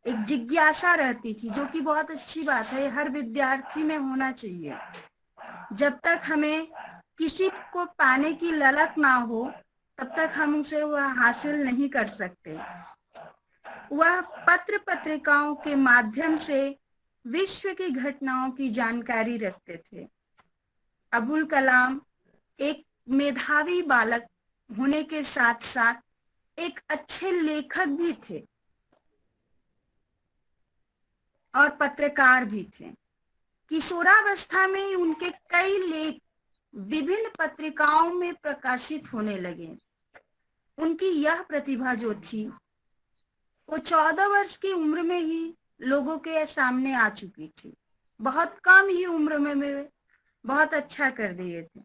एक जिज्ञासा रहती थी, जो कि बहुत अच्छी बात है, हर विद्यार्थी में होना चाहिए। जब तक हमें किसी को पाने की ललक ना हो तब तक हम उसे वह हासिल नहीं कर सकते। वह पत्र पत्रिकाओं के माध्यम से विश्व की घटनाओं की जानकारी रखते थे। अबुल कलाम एक मेधावी बालक होने के साथ साथ एक अच्छे लेखक भी थे और पत्रकार भी थे। किशोरावस्था में उनके कई लेख विभिन्न पत्रिकाओं में प्रकाशित होने लगे। उनकी यह प्रतिभा जो थी वो 14 वर्ष की उम्र में ही लोगों के सामने आ चुकी थी। बहुत कम ही उम्र में वे बहुत अच्छा कर दिए थे।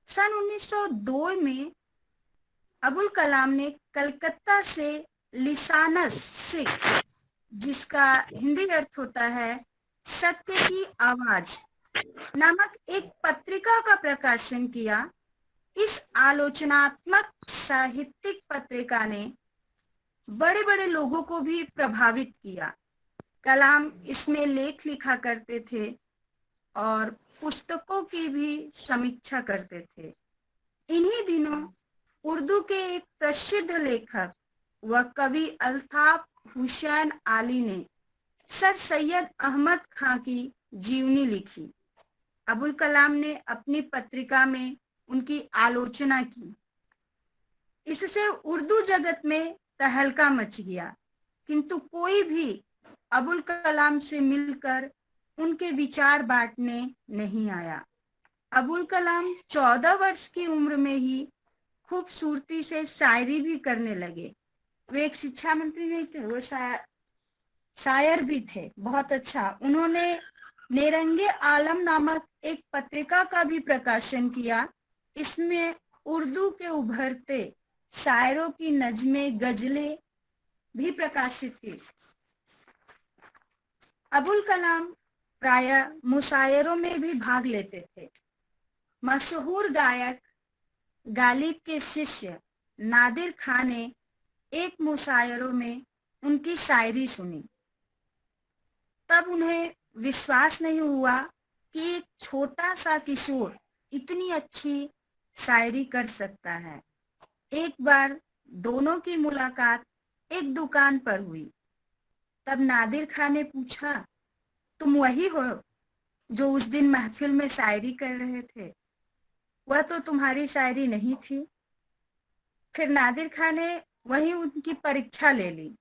सन 1902 में अबुल कलाम ने कलकत्ता से लिसानस सिख, जिसका हिंदी अर्थ होता है सत्य की आवाज, नामक एक पत्रिका का प्रकाशन किया। इस आलोचनात्मक साहित्यिक पत्रिका ने बड़े बड़े लोगों को भी प्रभावित किया। कलाम इसमें लेख लिखा करते थे और पुस्तकों की भी समीक्षा करते थे। इन्हीं दिनों उर्दू के एक प्रसिद्ध लेखक व कवि अल्ताफ हुसैन आली ने सर सैयद अहमद खां की जीवनी लिखी। अबुल कलाम ने अपनी पत्रिका में उनकी आलोचना की। इससे उर्दू जगत में तहलका मच गया, किंतु कोई भी अबुल कलाम से मिलकर उनके विचार बांटने नहीं आया। अबुल कलाम 14 वर्ष की उम्र में ही खूबसूरती से शायरी भी करने लगे। वे एक शिक्षा मंत्री नहीं थे, वो शायर भी थे, बहुत अच्छा। उन्होंने नेरंगे आलम नामक एक पत्रिका का भी प्रकाशन किया। इसमें उर्दू के उभरते शायरों की नज़में, गजलें भी प्रकाशित की। अबुल कलाम प्रायः मुशायरों में भी भाग लेते थे। मशहूर गायक गालिब के शिष्य नादिर खां ने एक मुशायरों में उनकी शायरी सुनी। तब उन्हें विश्वास नहीं हुआ कि एक छोटा सा किशोर इतनी अच्छी शायरी कर सकता है। एक बार दोनों की मुलाकात एक दुकान पर हुई। तब नादिर खान ने पूछा, तुम वही हो जो उस दिन महफिल में शायरी कर रहे थे? वह तो तुम्हारी शायरी नहीं थी। फिर नादिर खान ने वही उनकी परीक्षा ले ली।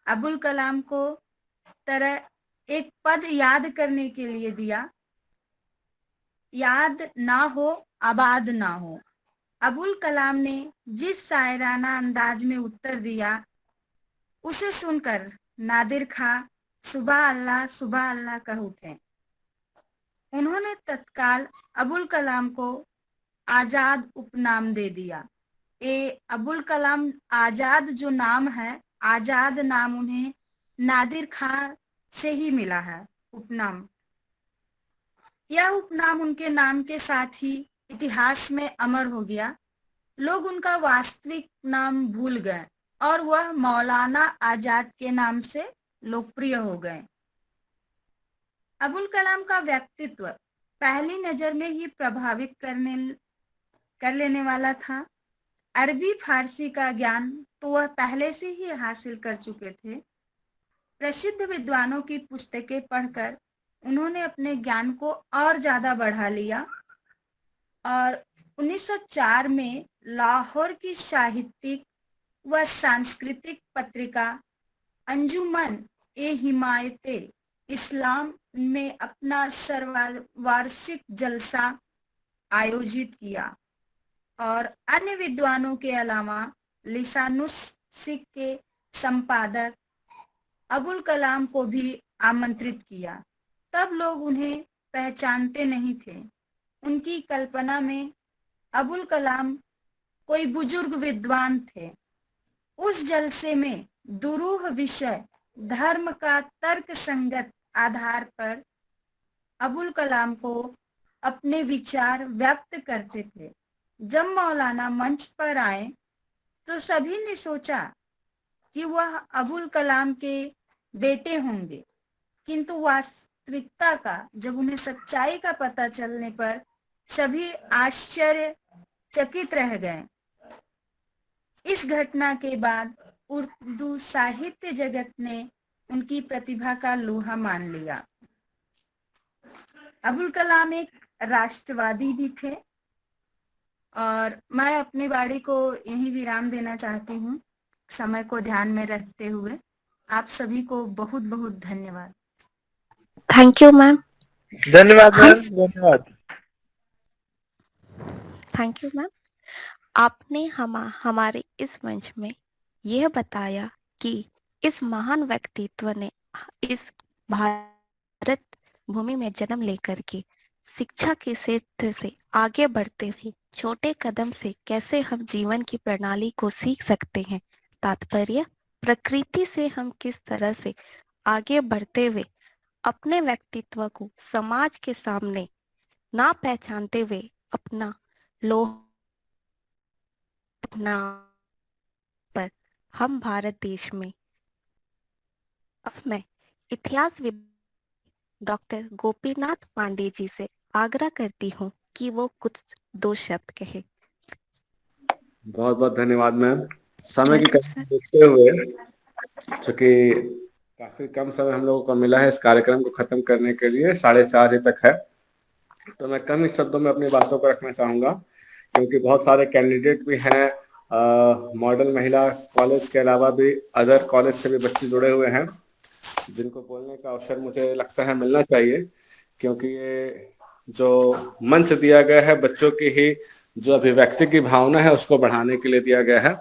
अबुल कलाम को तरह एक पद याद करने के लिए दिया, याद ना हो आबाद ना हो। अबुल कलाम ने जिस शायराना अंदाज में उत्तर दिया, उसे सुनकर नादिर खां सुबह अल्लाह कह उठे। उन्होंने तत्काल अबुल कलाम को आजाद उपनाम दे दिया। अबुल कलाम आजाद जो नाम है, आजाद नाम उन्हें नादिर खां से ही मिला है, उपनाम। यह उपनाम उनके नाम के साथ ही इतिहास में अमर हो गया। लोग उनका वास्तविक नाम भूल गए और वह मौलाना आजाद के नाम से लोकप्रिय हो गए। अबुल कलाम का व्यक्तित्व पहली नजर में ही प्रभावित कर लेने वाला था। अरबी फारसी का ज्ञान तो वह पहले से ही हासिल कर चुके थे। प्रसिद्ध विद्वानों की पुस्तकें पढ़कर उन्होंने अपने ज्ञान को और ज्यादा बढ़ा लिया और 1904 में लाहौर की साहित्यिक व सांस्कृतिक पत्रिका अंजुमन ए हिमायते इस्लाम में अपना सर्ववार्षिक जलसा आयोजित किया और अन्य विद्वानों के अलावा लिसानुस सिख के संपादक अबुल कलाम को भी आमंत्रित किया। तब लोग उन्हें पहचानते नहीं थे। उनकी कल्पना में अबुल कलाम कोई बुजुर्ग विद्वान थे। उस जलसे में दुरूह विषय धर्म का तर्क संगत आधार पर अबुल कलाम को अपने विचार व्यक्त करते थे। जब मौलाना मंच पर आए तो सभी ने सोचा कि वह अबुल कलाम के बेटे होंगे, किंतु वास्तविकता का जब उन्हें सच्चाई का पता चलने पर सभी आश्चर्यचकित रह गए। इस घटना के बाद उर्दू साहित्य जगत ने उनकी प्रतिभा का लोहा मान लिया। अबुल कलाम एक राष्ट्रवादी भी थे और मैं अपनी वाणी को यही विराम देना चाहती हूँ, समय को ध्यान में रखते हुए। आप सभी को बहुत बहुत धन्यवाद। Thank you ma'am. धन्यवाद मैम, धन्यवाद। Thank you ma'am. आपने हमारे इस मंच में यह बताया कि इस महान व्यक्तित्व ने इस भारत भूमि में जन्म लेकर के शिक्षा के क्षेत्र से आगे बढ़ते हुए छोटे कदम से कैसे हम जीवन की प्रणाली को सीख सकते हैं। तात्पर्य, प्रकृति से हम किस तरह से आगे बढ़ते हुए अपने व्यक्तित्व को समाज के सामने ना पहचानते हुए अपना पर हम भारत देश में अब मैं इतिहासविद डॉक्टर गोपीनाथ पांडे जी से आग्रह करती हूँ कि वो कुछ दो शब्द कहे। बहुत बहुत धन्यवाद मैम। समय की कमी देखते हुए, चूंकि काफी कम समय हम लोगों को मिला है इस कार्यक्रम को खत्म करने के लिए, 4:30 तक है, तो मैं कम ही शब्दों में अपनी बातों को रखना चाहूंगा, क्योंकि बहुत सारे कैंडिडेट भी हैं। मॉडल महिला कॉलेज के अलावा भी अदर कॉलेज से भी बच्चे जुड़े हुए हैं, जिनको बोलने का अवसर मुझे लगता है मिलना चाहिए, क्योंकि ये जो मंच दिया गया है बच्चों की ही जो अभिव्यक्ति की भावना है उसको बढ़ाने के लिए दिया गया है।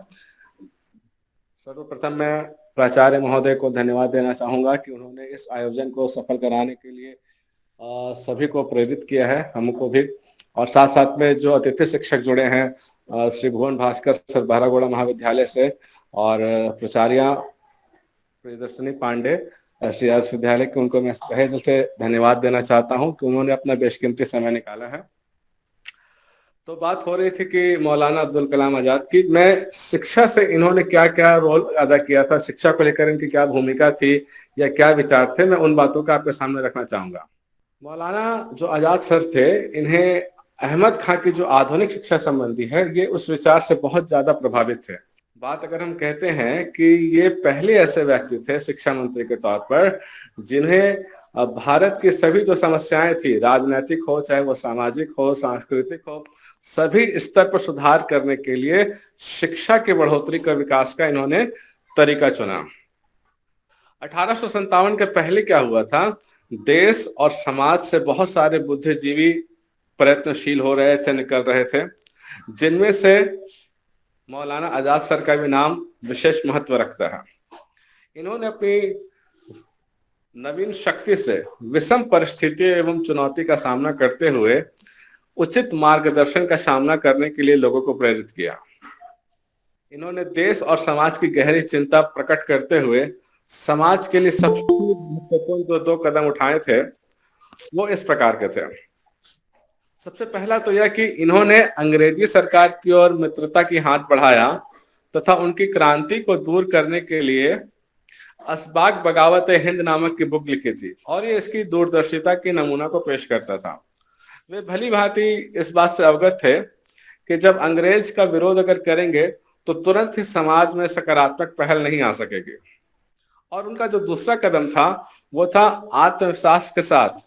सर्वप्रथम मैं प्राचार्य महोदय को धन्यवाद देना चाहूंगा कि उन्होंने इस आयोजन को सफल कराने के लिए सभी को प्रेरित किया है, हमको भी, और साथ साथ में जो अतिथि शिक्षक जुड़े हैं श्री भुवन भास्कर सर बहरागोड़ा महाविद्यालय से और प्राचार्य प्रियदर्शनी पांडे श्री आदर्श विद्यालय के, उनको मैं तहे दिल से धन्यवाद देना चाहता हूं कि उन्होंने अपना बेशकीमती समय निकाला है। तो बात हो रही थी कि मौलाना अब्दुल कलाम आजाद की, मैं शिक्षा से इन्होंने क्या क्या रोल अदा किया था, शिक्षा को लेकर इनकी क्या भूमिका थी या क्या विचार थे, मैं उन बातों का आपके सामने रखना चाहूंगा। मौलाना जो आजाद सर थे, इन्हें अहमद खां की जो आधुनिक शिक्षा संबंधी है, ये उस विचार से बहुत ज्यादा प्रभावित थे। बात अगर हम कहते हैं कि ये पहले ऐसे व्यक्ति थे शिक्षा मंत्री के तौर पर जिन्हें भारत की सभी जो समस्याएं थी, राजनीतिक हो चाहे वो सामाजिक हो सांस्कृतिक हो, सभी स्तर पर सुधार करने के लिए शिक्षा की बढ़ोतरी का विकास का इन्होंने तरीका चुना। 1857 के पहले क्या हुआ था, देश और समाज से बहुत सारे बुद्धिजीवी प्रयत्नशील हो रहे थे, निकल रहे थे, जिनमें से मौलाना आजाद सर का भी नाम विशेष महत्व रखता है। इन्होंने अपनी नवीन शक्ति से विषम परिस्थितियों एवं चुनौती का सामना करते हुए उचित मार्गदर्शन का सामना करने के लिए लोगों को प्रेरित किया। इन्होंने देश और समाज की गहरी चिंता प्रकट करते हुए समाज के लिए सबसे महत्वपूर्ण जो 2 कदम उठाए थे वो इस प्रकार के थे। सबसे पहला तो यह कि इन्होंने अंग्रेजी सरकार की ओर मित्रता की हाथ बढ़ाया तथा उनकी क्रांति को दूर करने के लिए असबाग बगावत हिंद नामक की बुक लिखी थी और ये इसकी दूरदर्शिता की नमूना को पेश करता था। वे भली भांति इस बात से अवगत थे कि जब अंग्रेज का विरोध अगर करेंगे तो तुरंत ही समाज में सकारात्मक पहल नहीं आ सकेगी। और उनका जो दूसरा कदम था वो था आत्मविश्वास के साथ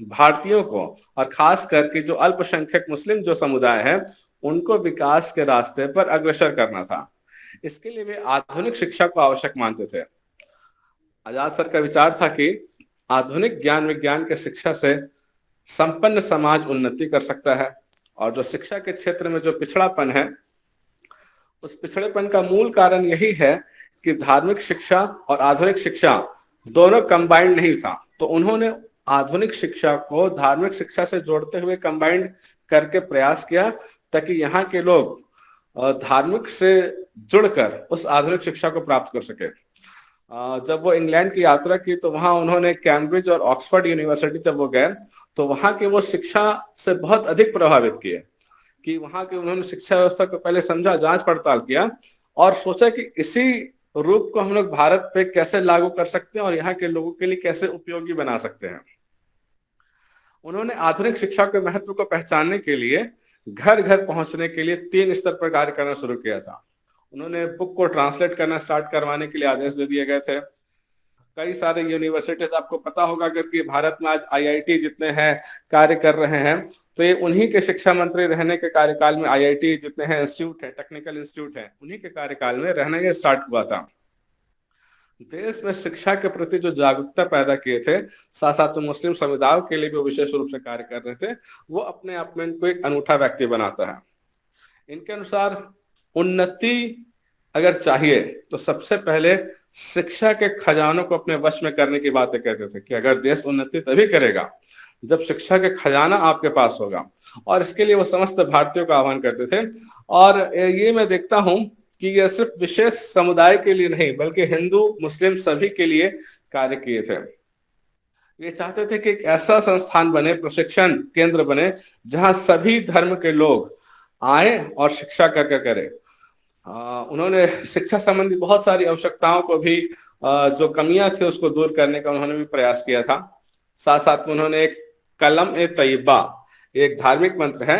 भारतीयों को और खास करके जो अल्पसंख्यक मुस्लिम जो समुदाय है उनको विकास के रास्ते पर अग्रसर करना था। इसके लिए वे आधुनिक शिक्षा को आवश्यक मानते थे। आजाद सर का विचार था कि आधुनिक ज्ञान विज्ञान के शिक्षा से संपन्न समाज उन्नति कर सकता है और जो शिक्षा के क्षेत्र में जो पिछड़ापन है उस पिछड़ेपन का मूल कारण यही है कि धार्मिक शिक्षा और आधुनिक शिक्षा दोनों कंबाइंड नहीं था। तो उन्होंने आधुनिक शिक्षा को धार्मिक शिक्षा से जोड़ते हुए कंबाइंड करके प्रयास किया ताकि यहाँ के लोग धार्मिक से जुड़कर उस आधुनिक शिक्षा को प्राप्त कर सके। जब वो इंग्लैंड की यात्रा की तो वहां उन्होंने कैम्ब्रिज और ऑक्सफोर्ड यूनिवर्सिटी जब वो गए तो वहां के वो शिक्षा से बहुत अधिक प्रभावित किए कि वहां के उन्होंने शिक्षा व्यवस्था को पहले समझा, जांच पड़ताल किया और सोचा कि इसी रूप को हम लोग भारत पे कैसे लागू कर सकते हैं और यहाँ के लोगों के लिए कैसे उपयोगी बना सकते हैं। उन्होंने आधुनिक शिक्षा के महत्व को पहचानने के लिए घर घर पहुंचने के लिए 3 स्तर पर कार्य करना शुरू किया था। उन्होंने बुक को ट्रांसलेट करना स्टार्ट करवाने के लिए आदेश दे दिए गए थे। कई सारे यूनिवर्सिटीज आपको पता होगा कि भारत में आज IIT जितने हैं कार्य कर रहे हैं तो ये उन्हीं के शिक्षा मंत्री रहने के कार्यकाल में IIT जितने हैं इंस्टीट्यूट है, टेक्निकल इंस्टीट्यूट है, उन्हीं के कार्यकाल में रहने ये स्टार्ट हुआ था। देश में शिक्षा के प्रति जो जागरूकता पैदा किए थे साथ साथ मुस्लिम समुदाय के लिए भी विशेष रूप से कार्य कर रहे थे, वो अपने आप में इनको एक अनूठा व्यक्ति बनाता है। इनके अनुसार उन्नति अगर चाहिए तो सबसे पहले शिक्षा के खजानों को अपने वश में करने की बातें कहते थे कि अगर देश उन्नति तभी करेगा जब शिक्षा के खजाना आपके पास होगा और इसके लिए वो समस्त भारतीयों का आह्वान करते थे। और ये मैं देखता हूं कि यह सिर्फ विशेष समुदाय के लिए नहीं बल्कि हिंदू मुस्लिम सभी के लिए कार्य किए थे। ये चाहते थे कि एक ऐसा संस्थान बने, प्रशिक्षण केंद्र बने जहां सभी धर्म के लोग आए और शिक्षा करके करें। उन्होंने शिक्षा संबंधी बहुत सारी आवश्यकताओं को भी जो कमियां थी उसको दूर करने का उन्होंने भी प्रयास किया था। साथ साथ में उन्होंने एक कलम ए तैयबा एक धार्मिक मंत्र है,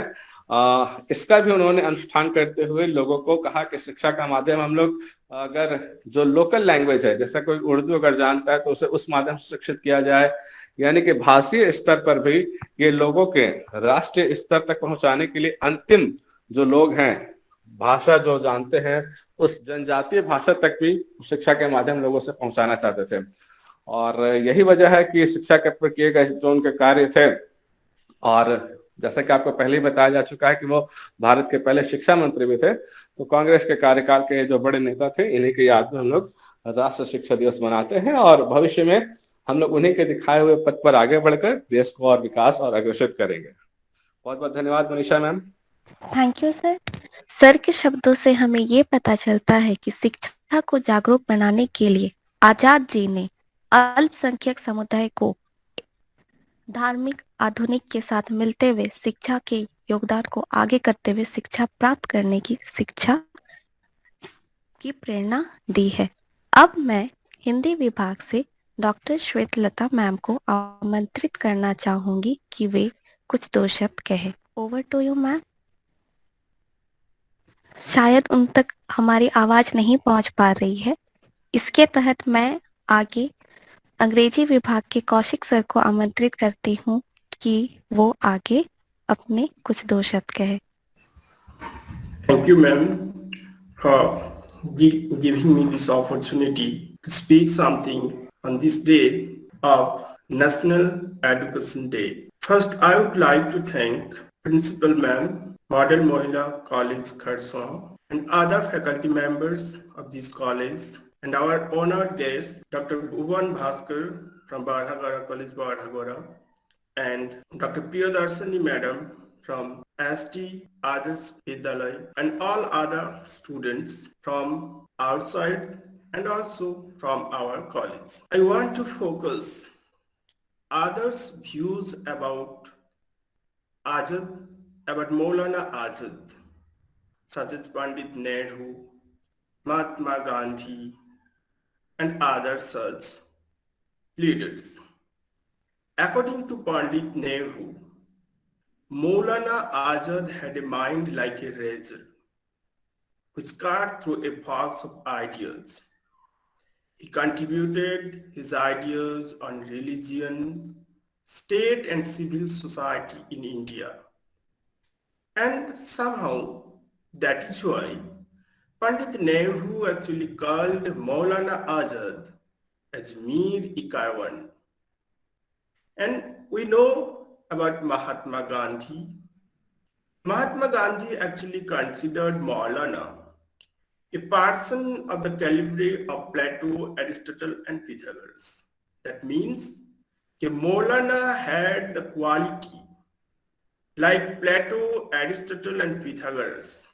इसका भी उन्होंने अनुष्ठान करते हुए लोगों को कहा कि शिक्षा का माध्यम हम लोग अगर जो लोकल लैंग्वेज है जैसा कोई उर्दू अगर जानता है तो उसे उस माध्यम से शिक्षित किया जाए, यानी कि भाषीय स्तर पर भी ये लोगों के राष्ट्रीय स्तर तक पहुंचाने के लिए अंतिम जो लोग हैं भाषा जो जानते हैं उस जनजातीय भाषा तक भी शिक्षा के माध्यम लोगों से पहुंचाना चाहते थे। और यही वजह है कि शिक्षा के ऊपर किए गए जो उनके कार्य थे, और जैसा कि आपको पहले ही बताया जा चुका है कि वो भारत के पहले शिक्षा मंत्री भी थे, तो कांग्रेस के कार्यकाल के जो बड़े नेता थे इन्हीं की याद में हम लोग राष्ट्रीय शिक्षा दिवस मनाते हैं और भविष्य में हम लोग उन्हीं के दिखाए हुए पथ पर आगे बढ़कर देश को और विकास और अग्रसर करेंगे। बहुत बहुत धन्यवाद Manisha ma'am. Thank you sir. Sir के शब्दों से हमें ये पता चलता है कि शिक्षा को जागरूक बनाने के लिए आजाद जी ने अल्पसंख्यक समुदाय को धार्मिक आधुनिक के साथ मिलते हुए शिक्षा के योगदान को आगे करते हुए शिक्षा प्राप्त करने की शिक्षा की प्रेरणा दी है। अब मैं हिंदी विभाग से डॉक्टर श्वेतलता मैम को आमंत्रित करना चाहूंगी कि वे कुछ 2 शब्द कहे। Over to you ma'am. शायद उन तक हमारी आवाज नहीं पहुंच पा रही है, इसके तहत मैं आगे अंग्रेजी विभाग के कौशिक सर को आमंत्रित करती हूँ कि वो आगे अपने कुछ 2 शब्द कहे। Thank you, ma'am, for giving me this opportunity to speak something on this day of National Education Day. First, I would like to thank Principal Ma'am, Model Mohila College, Kharshaw, and other faculty members of this college, and our honored guest, Dr. Bhuvan Bhaskar from Badhagara College, Badhagara, and Dr. Priyadarshini Madam from ST Adarsh Vidyalaya, and all other students from outside and also from our college. I want to focus others' views about Azad, about Maulana Azad, such as Pandit Nehru, Mahatma Gandhi, and other such leaders. According to Pandit Nehru, Maulana Azad had a mind like a razor, which cut through a box of ideas. He contributed his ideas on religion, state and civil society in India. And somehow that is why Pandit Nehru actually called Maulana Azad as Mir Ikaiwan. And we know about Mahatma Gandhi. Mahatma Gandhi actually considered Maulana a person of the caliber of Plato, Aristotle, and Pythagoras. That means that Maulana had the quality like Plato, Aristotle, and Pythagoras,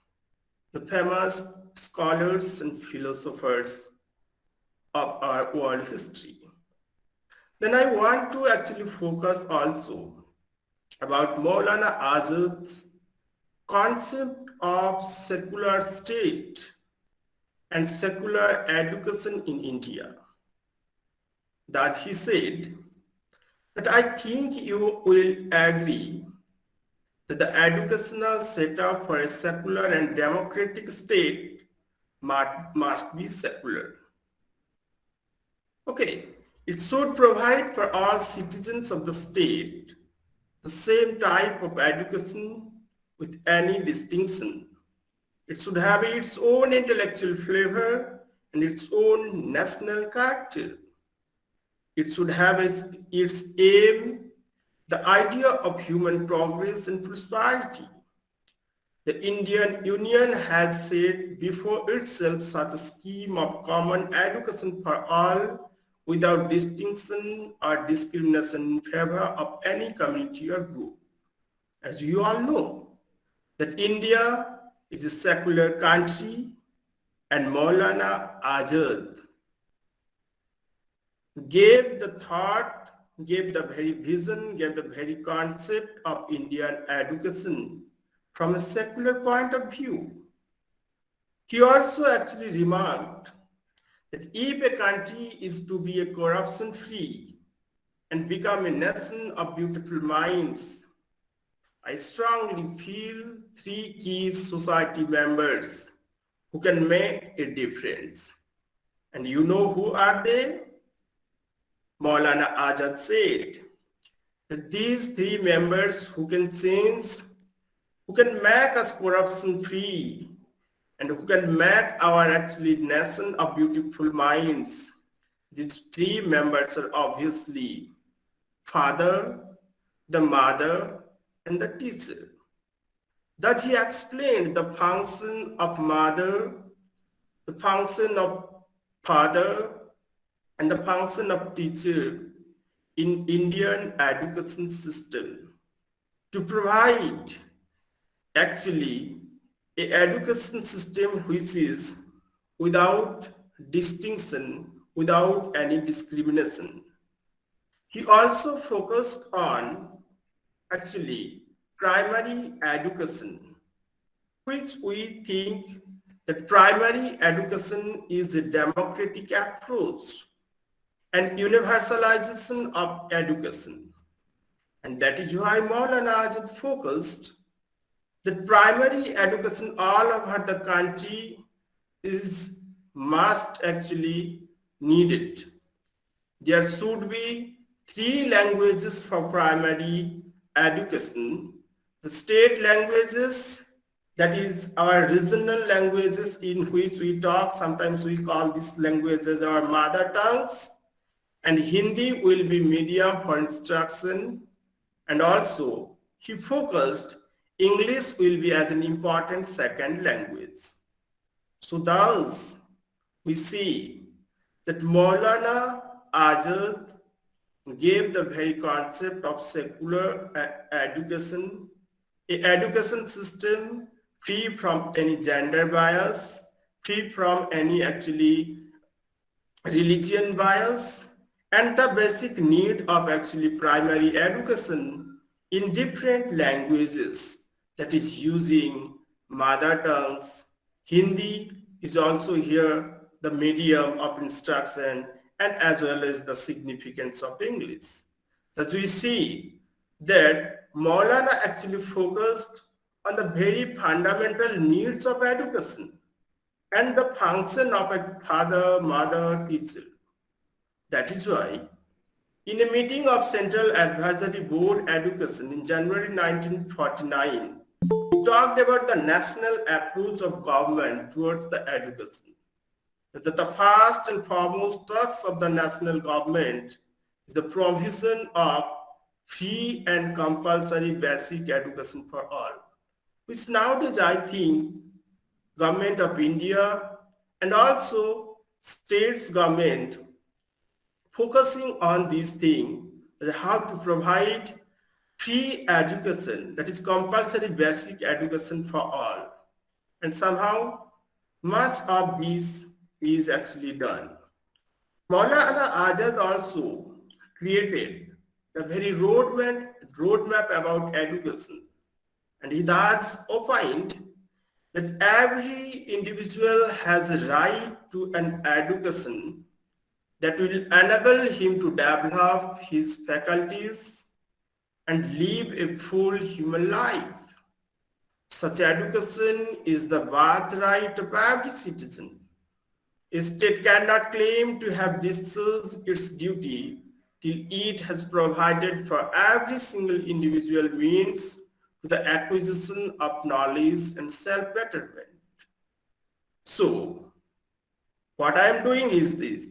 the famous scholars and philosophers of our world history. Then I want to actually focus also about Maulana Azad's concept of secular state and secular education in India. That he said that I think you will agree that the educational setup for a secular and democratic state must be secular. Okay, it should provide for all citizens of the state the same type of education with any distinction. It should have its own intellectual flavor and its own national character. It should have its aim, the idea of human progress and prosperity. The Indian Union has set before itself such a scheme of common education for all without distinction or discrimination in favor of any community or group. As you all know, that India is a secular country and Maulana Azad gave the thought, gave the very vision, gave the very concept of Indian education from a secular point of view. He also actually remarked that if a country is to be a corruption-free and become a nation of beautiful minds, I strongly feel three key society members who can make a difference. And you know who are they? Maulana Azad said that these three members who can change, who can make us corruption-free, and who can make our actually nation of beautiful minds. These three members are obviously father, the mother, and the teacher. That he explained the function of mother, the function of father, and the function of teacher in Indian education system to provide actually an education system which is without distinction, without any discrimination. He also focused on actually primary education, which we think that primary education is a democratic approach and universalization of education. And that is why Maulana Azad focused that primary education all over the country is must actually needed. There should be 3 languages for primary education. The state languages, that is our regional languages in which we talk, sometimes we call these languages our mother tongues, and Hindi will be medium for instruction. And also he focused English will be as an important second language. So thus we see that Maulana Azad gave the very concept of secular education, an education system free from any gender bias, free from any actually religion bias, and the basic need of actually primary education in different languages, that is using mother tongues. Hindi is also here the medium of instruction, and as well as the significance of English. As we see that Maulana actually focused on the very fundamental needs of education and the function of a father, mother, teacher. That is why, in a meeting of Central Advisory Board Education in January 1949, he talked about the national approach of government towards the education. That the first and foremost task of the national government is the provision of free and compulsory basic education for all, which nowadays I think government of India and also states government focusing on this thing, how to provide free education, that is compulsory basic education for all. And somehow much of this is actually done. Maulana Azad also created a very roadmap about education, and he thus opined that every individual has a right to an education that will enable him to develop his faculties and live a full human life. Such education is the birthright of every citizen. A state cannot claim to have discharged its duty till it has provided for every single individual means to the acquisition of knowledge and self-betterment. So, what I am doing is this,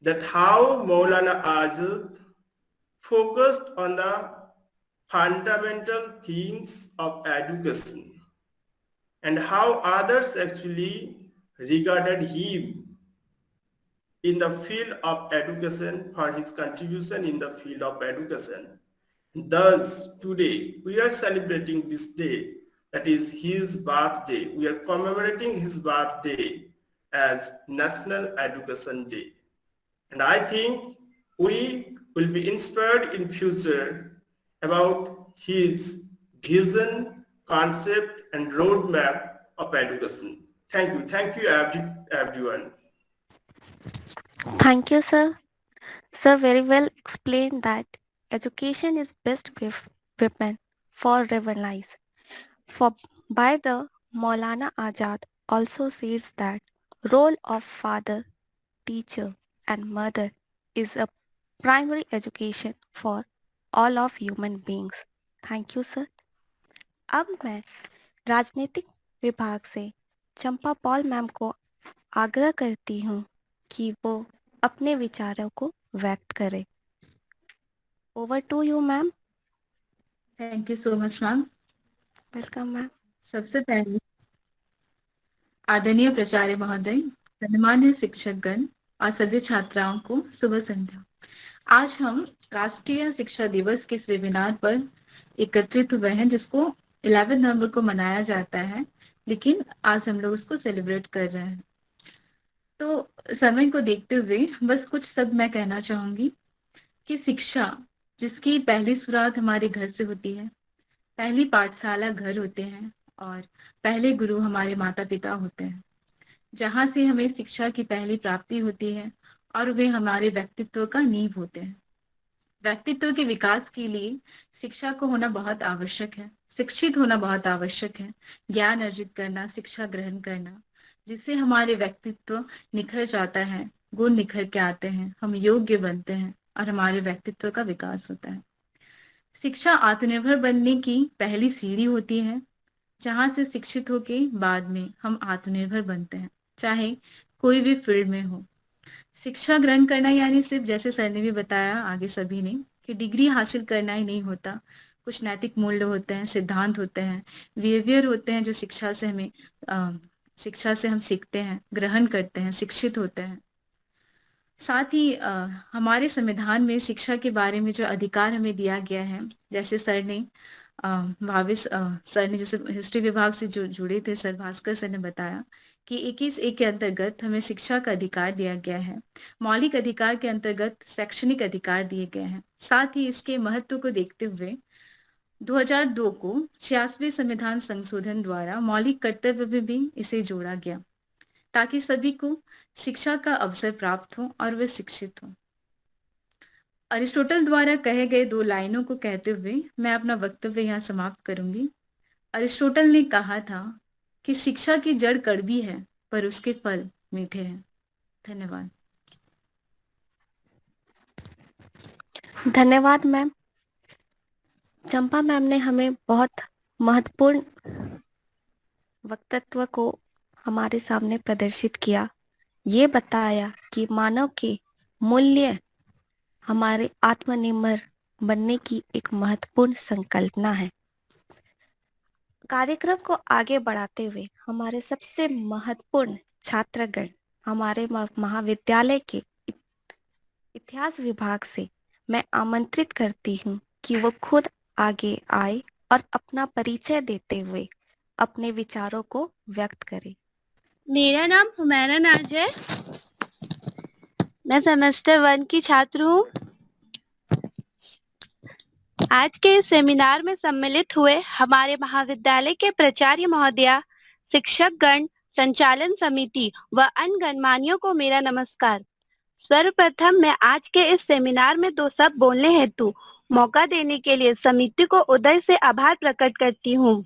that how Maulana Azad focused on the fundamental themes of education and how others actually regarded him in the field of education for his contribution in the field of education. Thus, today we are celebrating this day, that is his birthday. We are commemorating his birthday as National Education Day. And I think we will be inspired in future about his vision, concept, and roadmap of education. Thank you everyone. Thank you, sir. Sir very well explained that education is best weapon for revolution. For by the Maulana Azad also says that role of father, teacher and mother is a primary education for all of human beings. Thank you, sir. अब मैं राजनीतिक विभाग से चंपा Paul ma'am को आग्रह करती हूँ कि वो अपने विचारों को व्यक्त करें। Over to you ma'am. Thank you so much ma'am. Welcome ma'am. सबसे पहले आदरणीय प्राचार्य महोदय, सम्मान्य शिक्षकगण और सभी छात्राओं को शुभ संध्या। आज हम राष्ट्रीय शिक्षा दिवस के इस वेबिनार पर एकत्रित हुए हैं, जिसको 11 नवंबर को मनाया जाता है, लेकिन आज हम लोग उसको सेलिब्रेट कर रहे हैं। तो समय को देखते हुए बस कुछ शब्द मैं कहना चाहूंगी कि शिक्षा, जिसकी पहली शुरुआत हमारे घर से होती है, पहली पाठशाला घर होते हैं और पहले गुरु हमारे माता पिता होते हैं, जहाँ से हमें शिक्षा की पहली प्राप्ति होती है और वे हमारे व्यक्तित्व का नींव होते हैं। व्यक्तित्व के विकास के लिए शिक्षा को होना बहुत आवश्यक है, शिक्षित होना बहुत आवश्यक है, ज्ञान अर्जित करना, शिक्षा ग्रहण करना, जिससे हमारे व्यक्तित्व निखर जाता है, गुण निखर के आते हैं, हम योग्य बनते हैं और हमारे व्यक्तित्व का विकास होता है। शिक्षा आत्मनिर्भर बनने की पहली सीढ़ी होती है, जहां से शिक्षित होके बाद में हम आत्मनिर्भर बनते हैं, चाहे कोई भी फील्ड में हो। शिक्षा ग्रहण करना यानी सिर्फ, जैसे सर ने भी बताया आगे सभी ने, कि डिग्री हासिल करना ही नहीं होता। कुछ नैतिक मूल्य होते हैं, सिद्धांत होते हैं, बिहेवियर होते हैं, जो शिक्षा से हम सीखते हैं, ग्रहण करते हैं, शिक्षित होते हैं। साथ ही हमारे संविधान में शिक्षा के बारे में जो अधिकार हमें दिया गया है, जैसे सर ने जैसे हिस्ट्री विभाग से जो जुड़े थे, सर भास्कर सर ने बताया कि 21A के अंतर्गत हमें शिक्षा का अधिकार दिया गया है। मौलिक अधिकार के अंतर्गत शैक्षणिक अधिकार दिए गए हैं। साथ ही इसके महत्व को देखते हुए 2002 को 86वें संविधान संशोधन द्वारा मौलिक कर्तव्य में भी इसे जोड़ा गया, ताकि सभी को शिक्षा का अवसर प्राप्त हो और वे शिक्षित हो। अरिस्टोटल द्वारा कहे गए 2 लाइनों को कहते हुए मैं अपना वक्तव्य यहाँ समाप्त करूंगी। अरिस्टोटल ने कहा था कि शिक्षा की जड़ कड़वी है पर उसके फल मीठे हैं। धन्यवाद। धन्यवाद मैम। चंपा मैम ने हमें बहुत महत्वपूर्ण वक्तव्य को हमारे सामने प्रदर्शित किया। ये बताया कि मानव के मूल्य हमारे आत्मनिर्भर बनने की एक महत्वपूर्ण संकल्पना है। कार्यक्रम को आगे बढ़ाते हुए हमारे सबसे महत्वपूर्ण छात्रगण हमारे महाविद्यालय के इतिहास विभाग से मैं आमंत्रित करती हूँ कि वो खुद आगे आए और अपना परिचय देते हुए अपने विचारों को व्यक्त करें। मेरा नाम हुमैरा नाज है। मैं सेमेस्टर 1 की छात्र हूँ। आज के इस सेमिनार में सम्मिलित हुए हमारे महाविद्यालय के प्राचार्य महोदया, शिक्षक गण, संचालन समिति व अन्य गणमान्यों को मेरा नमस्कार। सर्वप्रथम मैं आज के इस सेमिनार में 2 शब्द बोलने हेतु मौका देने के लिए समिति को उदय से आभार प्रकट करती हूँ।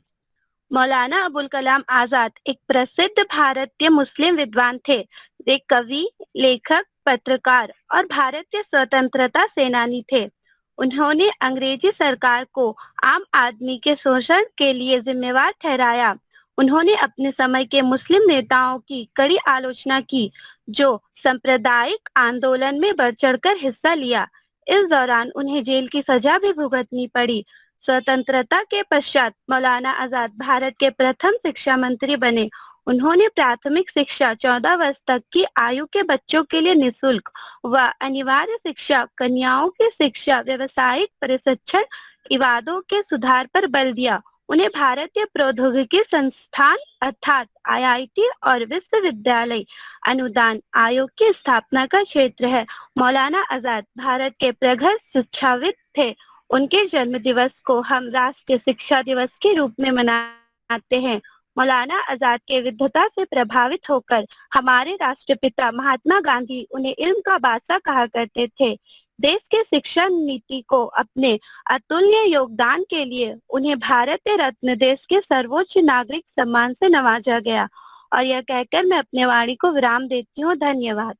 मौलाना अबुल कलाम आजाद एक प्रसिद्ध भारतीय मुस्लिम विद्वान थे। वे कवि, लेखक, पत्रकार और भारतीय स्वतंत्रता सेनानी थे। उन्होंने अंग्रेजी सरकार को आम आदमी के शोषण के लिए जिम्मेवार ठहराया। उन्होंने अपने समय के मुस्लिम नेताओं की कड़ी आलोचना की, जो सांप्रदायिक आंदोलन में बढ़ चढ़कर हिस्सा लिया। इस दौरान उन्हें जेल की सजा भी भुगतनी पड़ी। स्वतंत्रता के पश्चात मौलाना आजाद भारत के प्रथम शिक्षा मंत्री बने। उन्होंने प्राथमिक शिक्षा 14 वर्ष तक की आयु के बच्चों के लिए निःशुल्क व अनिवार्य शिक्षा, कन्याओं की शिक्षा, व्यवसायिक प्रशिक्षण, इबादतों के सुधार पर बल दिया। उन्हें भारतीय प्रौद्योगिकी संस्थान अर्थात IIT और विश्वविद्यालय अनुदान आयोग की स्थापना का क्षेत्र है। मौलाना आजाद भारत के प्रखर शिक्षाविद थे। उनके जन्म दिवस को हम राष्ट्रीय शिक्षा दिवस के रूप में मनाते हैं। मौलाना आजाद के विद्वता से प्रभावित होकर हमारे राष्ट्रपिता महात्मा गांधी उन्हें इल्म का बादशाह कहा करते थे। देश के शिक्षा नीति को अपने अतुल्य योगदान के लिए उन्हें भारत रत्न, देश के सर्वोच्च नागरिक सम्मान से नवाजा गया। और यह कहकर मैं अपने वाणी को विराम देती हूँ। धन्यवाद।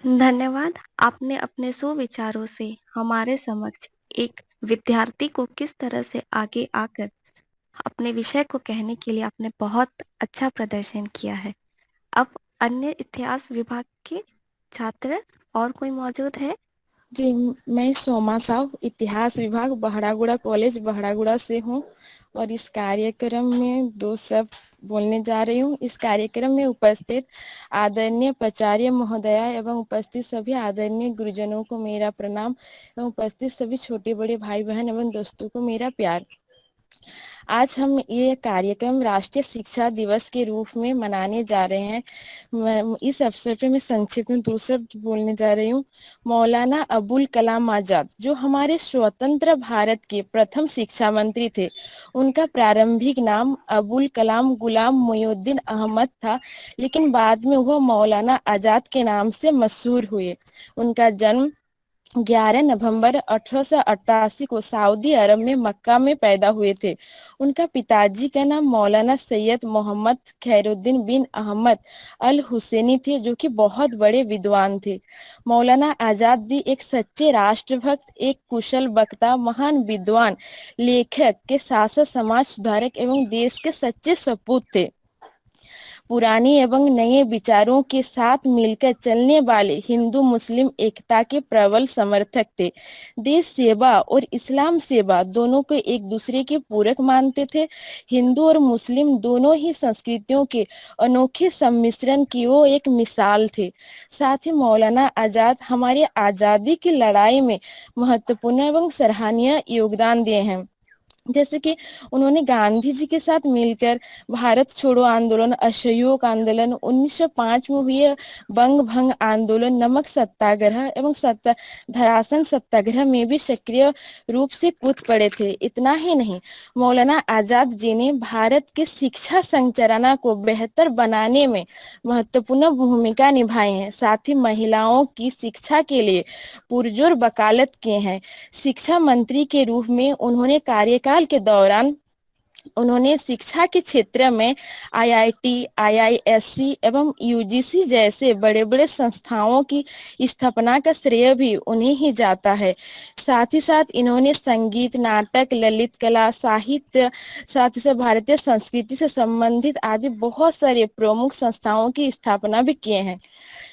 धन्यवाद। आपने अपने सुविचारों से हमारे समक्ष एक विद्यार्थी को किस तरह से आगे आकर अपने विषय को कहने के लिए आपने बहुत अच्छा प्रदर्शन किया है। अब अन्य इतिहास विभाग के छात्र और कोई मौजूद है? जी, मैं सोमा साहू, इतिहास विभाग, बहरागुड़ा कॉलेज, बहरागुड़ा से हूँ और इस कार्यक्रम में 2 शब्द बोलने जा रही हूँ। इस कार्यक्रम में उपस्थित आदरणीय प्राचार्य महोदया एवं उपस्थित सभी आदरणीय गुरुजनों को मेरा प्रणाम एवं उपस्थित सभी छोटे बड़े भाई बहन एवं दोस्तों को मेरा प्यार। आज हम ये कार्यक्रम राष्ट्रीय शिक्षा दिवस के रूप में मनाने जा रहे हैं। इस अवसर पे मैं संक्षिप्त में 2 शब्द बोलने जा रही हूँ। मौलाना अबुल कलाम आजाद जो हमारे स्वतंत्र भारत के प्रथम शिक्षा मंत्री थे, उनका प्रारंभिक नाम अबुल कलाम गुलाम मोइनुद्दीन अहमद था, लेकिन बाद में वह मौलाना आजाद के नाम से मशहूर हुए। उनका जन्म 11 नवंबर 1888 को सऊदी अरब में मक्का में पैदा हुए थे। उनका पिताजी का नाम मौलाना सैयद मोहम्मद खैरुद्दीन बिन अहमद अल हुसैनी थे, जो कि बहुत बड़े विद्वान थे। मौलाना आजाद एक सच्चे राष्ट्रभक्त, एक कुशल वक्ता, महान विद्वान, लेखक के साथ समाज सुधारक एवं देश के सच्चे सपूत थे। पुरानी एवं नए विचारों के साथ मिलकर चलने वाले हिंदू मुस्लिम एकता के प्रबल समर्थक थे। देश सेवा और इस्लाम सेवा दोनों को एक दूसरे के पूरक मानते थे। हिंदू और मुस्लिम दोनों ही संस्कृतियों के अनोखे सम्मिश्रण की वो एक मिसाल थे। साथ ही मौलाना आजाद हमारे आजादी की लड़ाई में महत्वपूर्ण एवं सराहनीय योगदान दिए हैं। जैसे कि उन्होंने गांधी जी के साथ मिलकर भारत छोड़ो आंदोलन, असहयोग आंदोलन, 1905 में हुए बंग भंग आंदोलन, नमक सत्याग्रह एवं धरासन सत्याग्रह में भी सक्रिय रूप से कूद पड़े थे। इतना ही नहीं, मौलाना आजाद जी ने भारत के शिक्षा संरचना को बेहतर बनाने में महत्वपूर्ण भूमिका निभाई है। साथ ही महिलाओं की शिक्षा के लिए पुरजोर वकालत किए हैं। शिक्षा मंत्री के रूप में उन्होंने कार्यकाल के दौरान उन्होंने शिक्षा के क्षेत्र में आईआईटी, आईआईएससी एवं यूजीसी जैसे बड़े-बड़े संस्थाओं की स्थापना का श्रेय भी उन्हें ही जाता है। साथ ही साथ इन्होंने संगीत, नाटक, ललित कला, साहित्य, साथ ही साथ भारतीय संस्कृति से संबंधित आदि बहुत सारे प्रमुख संस्थाओं की स्थापना भी किए हैं।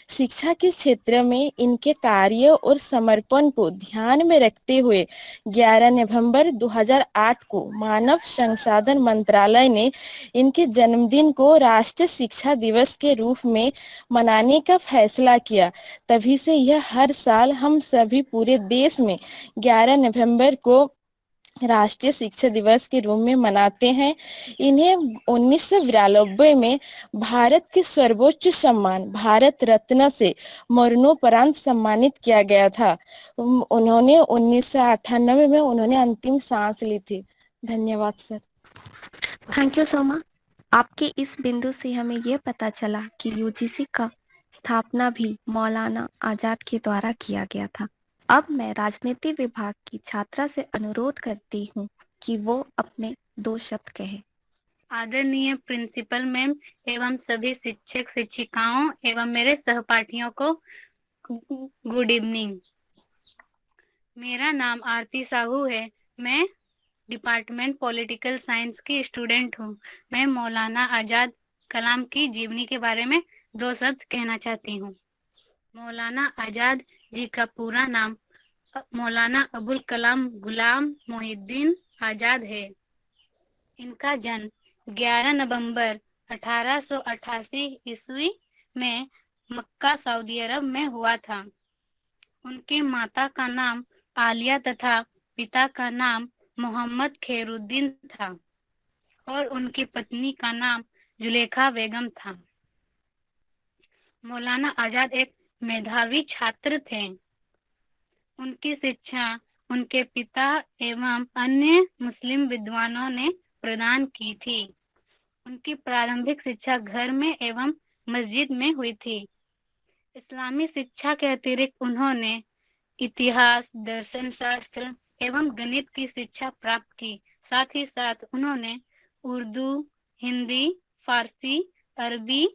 शिक्षा के क्षेत्र में इनके कार्य और समर्पण को ध्यान में रखते हुए 11 नवंबर 2008 को मानव संसाधन मंत्रालय ने इनके जन्मदिन को राष्ट्रीय शिक्षा दिवस के रूप में मनाने का फैसला किया। तभी से यह हर साल हम सभी पूरे देश में 11 नवंबर को राष्ट्रीय शिक्षा दिवस के रूप में मनाते हैं। इन्हें 1992 में भारत के सर्वोच्च सम्मान भारत रत्न से मरणोपरांत सम्मानित किया गया था। उन्होंने 1998 में उन्होंने अंतिम सांस ली थी। धन्यवाद सर। Thank you Soma. आपके इस बिंदु से हमें यह पता चला कि यूजीसी का स्थापना भी मौलाना आजाद के द्वारा किया गया था। अब मैं राजनीति विभाग की छात्रा से अनुरोध करती हूँ कि वो अपने 2 शब्द कहे। आदरणीय प्रिंसिपल मैम एवं सभी शिक्षक शिक्षिकाओं एवं मेरे सहपाठियों को गुड इवनिंग। मेरा नाम आरती साहू है। मैं डिपार्टमेंट पॉलिटिकल साइंस की स्टूडेंट हूँ। मैं मौलाना आजाद कलाम की जीवनी के बारे में 2 शब्द कहना चाहती हूँ। मौलाना आजाद जी का पूरा नाम मौलाना अबुल कलाम गुलाम मोहिद्दीन आजाद है। इनका जन्म 11 नवंबर 1888 ईस्वी में मक्का सऊदी अरब में हुआ था। उनकी माता का नाम आलिया तथा पिता का नाम मोहम्मद खैरुद्दीन था और उनकी पत्नी का नाम जुलेखा बेगम था। मौलाना आजाद एक मेधावी छात्र थे। उनकी शिक्षा उनके पिता एवं अन्य मुस्लिम विद्वानों ने प्रदान की थी। उनकी प्रारंभिक शिक्षा घर में एवं मस्जिद में हुई थी। इस्लामी शिक्षा के अतिरिक्त उन्होंने इतिहास, दर्शन शास्त्र एवं गणित की शिक्षा प्राप्त की। साथ ही साथ उन्होंने उर्दू, हिंदी, फारसी, अरबी,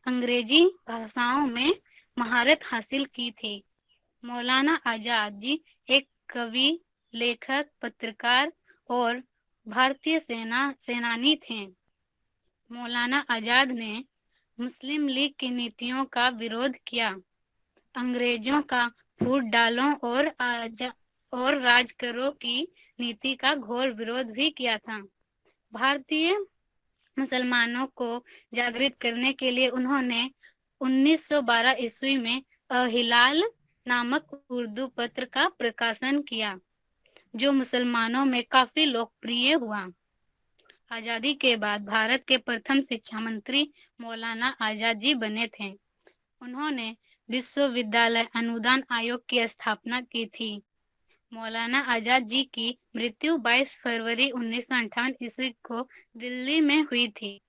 अंग्रेजी भाषाओं में महारत हासिल की थी। मौलाना आजाद जी एक कवि, लेखक, पत्रकार और भारतीय सेनानी थे। मौलाना आजाद ने मुस्लिम लीग की नीतियों का विरोध किया। अंग्रेजों का फूट डालो और राज करो की नीति का घोर विरोध भी किया था। भारतीय मुसलमानों को जागृत करने के लिए उन्होंने 1912 ईस्वी में अहिलाल नामक उर्दू पत्र का प्रकाशन किया, जो मुसलमानों में काफी लोकप्रिय हुआ। आजादी के बाद भारत के प्रथम शिक्षा मंत्री मौलाना आजाद जी बने थे। उन्होंने विश्वविद्यालय अनुदान आयोग की स्थापना की थी। मौलाना आजाद जी की मृत्यु 22 फरवरी 1958 ईस्वी को दिल्ली में हुई थी।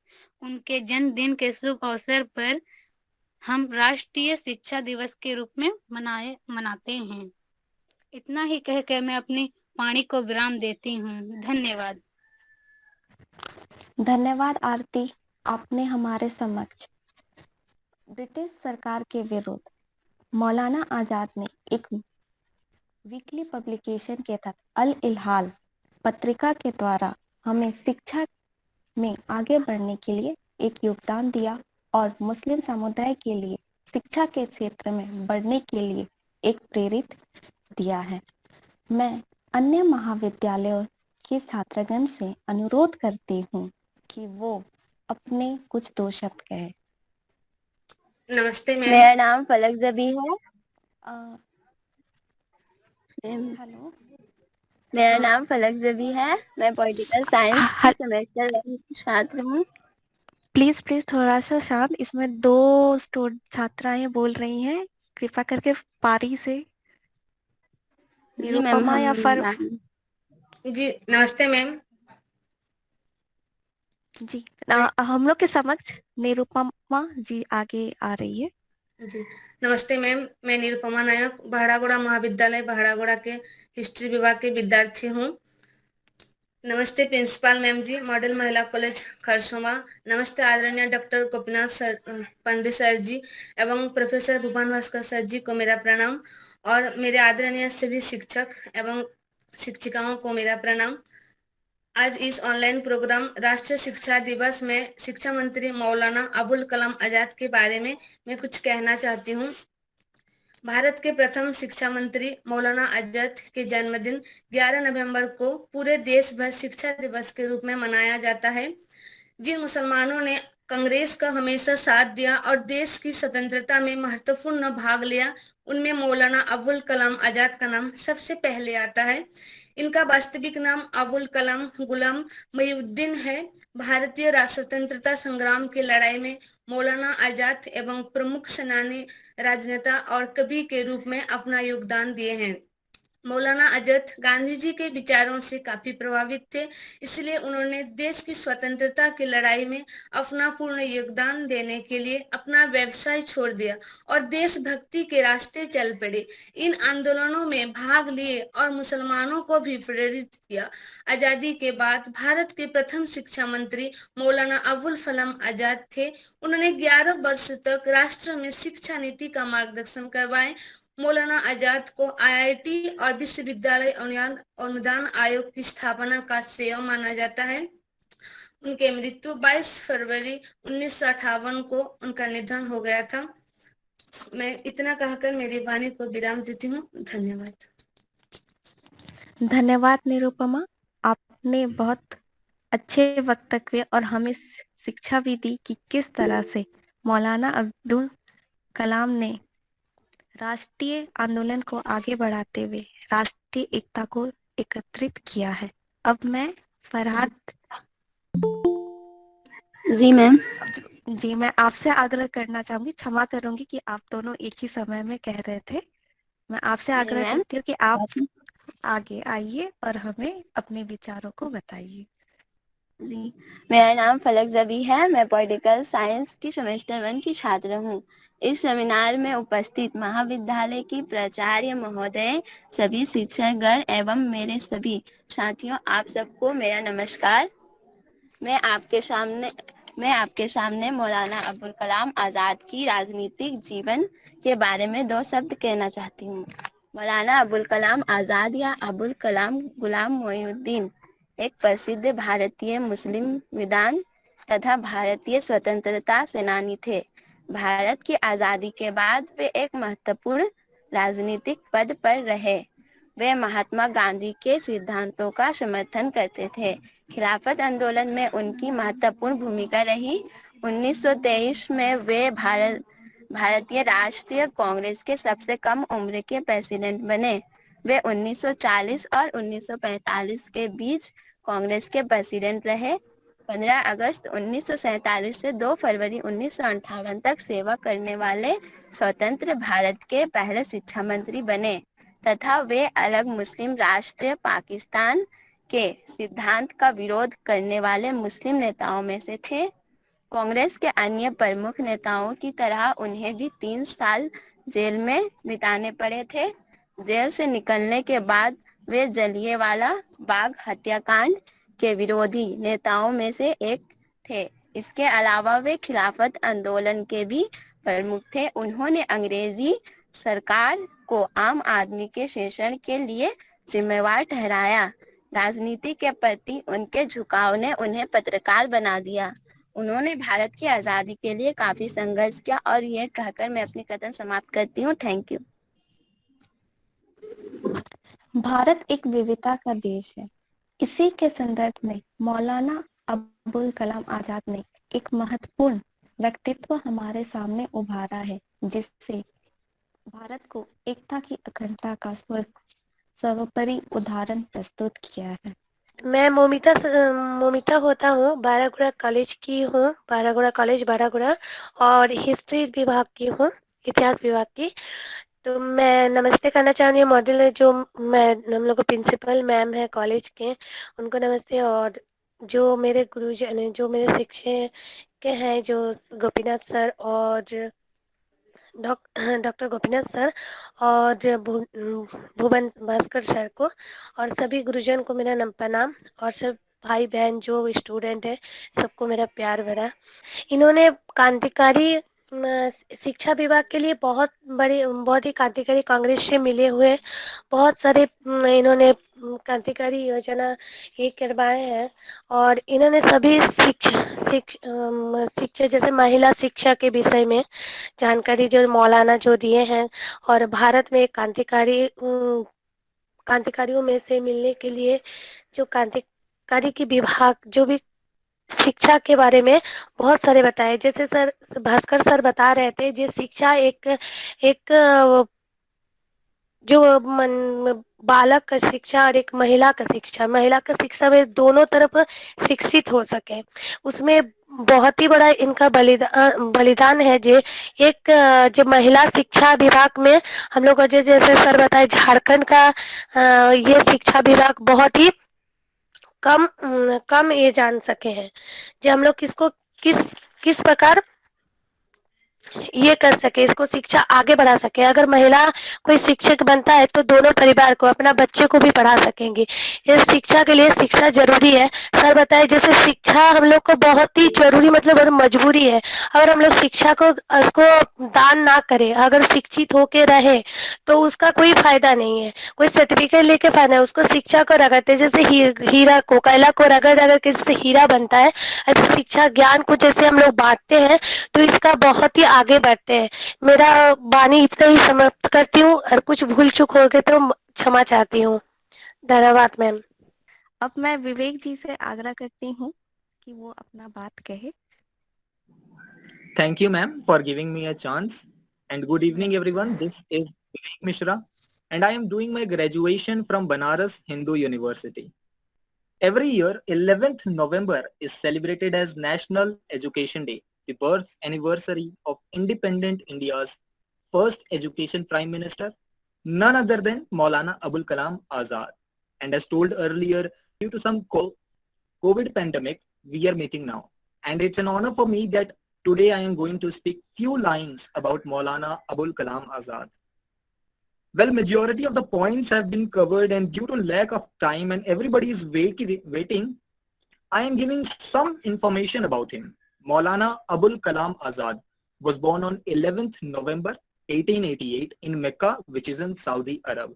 उनके जन्मदिन के शुभ अवसर पर हम राष्ट्रीय शिक्षा दिवस के रूप में मनाते हैं। इतना ही कहकर मैं अपनी वाणी को विराम देती हूँ। धन्यवाद। धन्यवाद आरती। आपने हमारे समक्ष ब्रिटिश सरकार के विरुद्ध मौलाना आजाद ने एक वीकली पब्लिकेशन के तहत अल इल्हाल पत्रिका के द्वारा हमें शिक्षा में आगे बढ़ने के लिए एक योगदान दिया और मुस्लिम समुदाय के लिए शिक्षा के क्षेत्र में बढ़ने के लिए एक प्रेरित दिया है। मैं अन्य महाविद्यालयों के छात्रगण से अनुरोध करती हूँ कि वो अपने कुछ 2 शब्द कहे। नमस्ते मैम। मेरा नाम फलक जबी है। हेलो, मेरा नाम फलक जबी है। मैं पॉलिटिकल साइंस की सेमेस्टर 1 की छात्र हूँ। प्लीज प्लीज थोड़ा सा शांत, इसमें दो छात्राएं बोल रही हैं, कृपया करके पारी से। जी मैम, निरुपमा या फर जी नमस्ते मैम। जी हम लोग के समक्ष निरुपमा जी आगे आ रही है। जी नमस्ते मैम, मैं निरुपमा नायक बहरागोड़ा महाविद्यालय बहरागोड़ा के हिस्ट्री विभाग के विद्यार्थी हूँ। नमस्ते प्रिंसिपल मैम जी, मॉडल महिला कॉलेज खरसोवा। नमस्ते आदरणीय डॉक्टर गोपीनाथ सर, पंडित सर जी एवं प्रोफेसर भुवन भास्कर सर जी को मेरा प्रणाम, और मेरे आदरणीय सभी शिक्षक एवं शिक्षिकाओं को मेरा प्रणाम। आज इस ऑनलाइन प्रोग्राम राष्ट्रीय शिक्षा दिवस में शिक्षा मंत्री मौलाना अबुल कलाम आजाद के बारे में मैं कुछ कहना चाहती हूँ। भारत के प्रथम शिक्षा मंत्री मौलाना आजाद के जन्मदिन 11 नवंबर को पूरे देश भर शिक्षा दिवस के रूप में मनाया जाता है। जिन मुसलमानों ने कांग्रेस का हमेशा साथ दिया और देश की स्वतंत्रता में महत्वपूर्ण भाग लिया, उनमें मौलाना अबुल कलाम आजाद का नाम सबसे पहले आता है। इनका वास्तविक नाम अबुल कलाम गुलाम मुहिउद्दीन है। भारतीय स्वतंत्रता संग्राम की लड़ाई में मौलाना आजाद एवं प्रमुख सेनानी, राजनेता और कवि के रूप में अपना योगदान दिए हैं। मौलाना आजाद गांधी जी के विचारों से काफी प्रभावित थे, इसलिए उन्होंने देश की स्वतंत्रता की लड़ाई में अपना पूर्ण योगदान देने के लिए अपना व्यवसाय छोड़ दिया और देशभक्ति के रास्ते चल पड़े। इन आंदोलनों में भाग लिए और मुसलमानों को भी प्रेरित किया। आजादी के बाद भारत के प्रथम शिक्षा मंत्री मौलाना अबुल कलाम आजाद थे। उन्होंने 11 वर्ष तक राष्ट्र में शिक्षा नीति का मार्गदर्शन करवाए। मौलाना आजाद को आईआईटी और विश्वविद्यालय अनुदान आयोग की स्थापना का श्रेय माना जाता है। उनके मृत्यु 22 फरवरी 1958 को उनका निधन हो गया था। मैं इतना कहकर मेरी वाणी को विराम देती हूँ। धन्यवाद। धन्यवाद निरुपमा, आपने बहुत अच्छे वक्तव्य और हमें शिक्षा भी दी कि किस तरह से मौलाना अब्दुल कलाम ने राष्ट्रीय आंदोलन को आगे बढ़ाते हुए राष्ट्रीय एकता को एकत्रित किया है। अब मैं फरहाद जी मैम। जी, मैं आपसे आग्रह करना चाहूंगी, क्षमा करूंगी कि आप दोनों एक ही समय में कह रहे थे। मैं आपसे आग्रह करती हूँ कि आप आगे आइए और हमें अपने विचारों को बताइए। जी, मेरा नाम फलक जबी है। मैं पॉलिटिकल साइंस की सेमेस्टर 1 की छात्र हूँ। इस सेमिनार में उपस्थित महाविद्यालय की प्राचार्य महोदय, सभी शिक्षकगण एवं मेरे सभी साथियों, आप सबको मेरा नमस्कार। मैं आपके सामने मौलाना अबुल कलाम आजाद की राजनीतिक जीवन के बारे में 2 शब्द कहना चाहती हूँ। मौलाना अबुल कलाम आजाद या अबुल कलाम गुलाम मुहिउद्दीन एक प्रसिद्ध भारतीय मुस्लिम विद्वान तथा भारतीय स्वतंत्रता सेनानी थे। भारत की आजादी के बाद वे एक महत्वपूर्ण राजनीतिक पद पर रहे। वे महात्मा गांधी के सिद्धांतों का समर्थन करते थे। खिलाफत आंदोलन में उनकी महत्वपूर्ण भूमिका रही। 1923 में वे भारतीय राष्ट्रीय कांग्रेस के सबसे कम उम्र के प्रेसिडेंट बने। वे 1940 और 1945 के बीच कांग्रेस के प्रेसिडेंट रहे। 15 अगस्त 1947 से 2 फरवरी 1958 तक सेवा करने वाले स्वतंत्र भारत के पहले शिक्षा मंत्री बने तथा वे अलग मुस्लिम राष्ट्र पाकिस्तान के सिद्धांत का विरोध करने वाले मुस्लिम नेताओं में से थे। कांग्रेस के अन्य प्रमुख नेताओं की तरह उन्हें भी 3 साल जेल में बिताने पड़े थे। जेल से निकलने के बाद वे जलियांवाला बाग हत्याकांड के विरोधी नेताओं में से एक थे। इसके अलावा वे खिलाफत आंदोलन के भी प्रमुख थे। उन्होंने अंग्रेजी सरकार को आम आदमी के शोषण के लिए जिम्मेवार ठहराया। राजनीति के प्रति उनके झुकाव ने उन्हें पत्रकार बना दिया। उन्होंने भारत की आजादी के लिए काफी संघर्ष किया। और यह कहकर मैं अपनी कथन समाप्त करती हूँ। Thank you. भारत एक विविधता का देश है। इसी के संदर्भ में मौलाना अबुल कलाम आजाद ने एक महत्वपूर्ण व्यक्तित्व हमारे सामने उभारा है, जिससे भारत को एकता की अखंडता का सर्वोपरि उदाहरण प्रस्तुत किया है। मैं मोमिता होता हूँ, बारागुड़ा कॉलेज की हूँ, बारागुड़ा कॉलेज बारागुड़ा, और हिस्ट्री विभाग की हूँ, इतिहास विभाग की। तो मैं नमस्ते करना चाहूँगी मॉड्यूल जो हम लोग प्रिंसिपल मैम है कॉलेज के, उनको नमस्ते। और जो मेरे गुरुजन, जो मेरे शिक्षक हैं, जो गोपीनाथ सर और डॉक्टर गोपीनाथ सर और भुवन भास्कर सर को, और सभी गुरुजन को मेरा प्रणाम, और सब भाई बहन जो स्टूडेंट है सबको मेरा प्यार भरा। इन्होंने क्रांतिकारी शिक्षा विभाग के लिए बहुत ही क्रांतिकारी कांग्रेस से मिले हुए बहुत सारे इन्होंने क्रांतिकारी योजना ये करवाए हैं। और इन्होंने सभी शिक्षा जैसे महिला शिक्षा के विषय में जानकारी जो मौलाना जो दिए हैं, और भारत में क्रांतिकारियों में से मिलने के लिए जो क्रांतिकारी की विभाग जो भी शिक्षा के बारे में बहुत सारे बताए। जैसे सर भास्कर सर बता रहे थे, जो शिक्षा एक जो बालक का शिक्षा और एक महिला का शिक्षा में दोनों तरफ शिक्षित हो सके, उसमें बहुत ही बड़ा इनका बलिदान है। जो एक जो महिला शिक्षा विभाग में हम लोग को जैसे सर बताए, झारखंड का ये शिक्षा विभाग बहुत ही कम ये जान सके हैं, जो हम लोग किस प्रकार ये कर सके, इसको शिक्षा आगे बढ़ा सके। अगर महिला कोई शिक्षक बनता है तो दोनों परिवार को, अपना बच्चे को भी पढ़ा सकेंगे। इस शिक्षा के लिए शिक्षा जरूरी है। सर बताए जैसे शिक्षा हम लोग को बहुत ही जरूरी, मतलब मजबूरी है। अगर हम लोग शिक्षा को उसको दान ना करें, अगर शिक्षित होके रहे तो उसका कोई फायदा नहीं है, कोई सर्टिफिकेट लेके फायदा है। उसको शिक्षा को रगड़ते, जैसे हीरा को, कोयला को रगड़ के जैसे हीरा बनता है, ऐसे शिक्षा ज्ञान को जैसे हम लोग बांटते हैं तो इसका बहुत ही आगे बढ़ते हैं। मेरा वाणी इतना ही समाप्त करती हूँ, और कुछ भूल चूक हो गए तो क्षमा चाहती हूँ। धन्यवाद मैम। अब मैं विवेक जी से आग्रह करती हूँ कि वो अपना बात कहे। Thank you, ma'am, for giving me a chance. And good evening, everyone. This is Vivek Mishra, and I am doing my graduation from Banaras Hindu University. Every year, 11th November is celebrated as National Education Day, the birth anniversary of independent India's first education prime minister, none other than Maulana Abul Kalam Azad. And as told earlier, due to some COVID pandemic, we are meeting now. And it's an honor for me that today I am going to speak few lines about Maulana Abul Kalam Azad. Well, majority of the points have been covered, and due to lack of time and everybody is waiting, I am giving some information about him. Maulana Abul Kalam Azad was born on 11th November 1888 in Mecca, which is in Saudi Arab.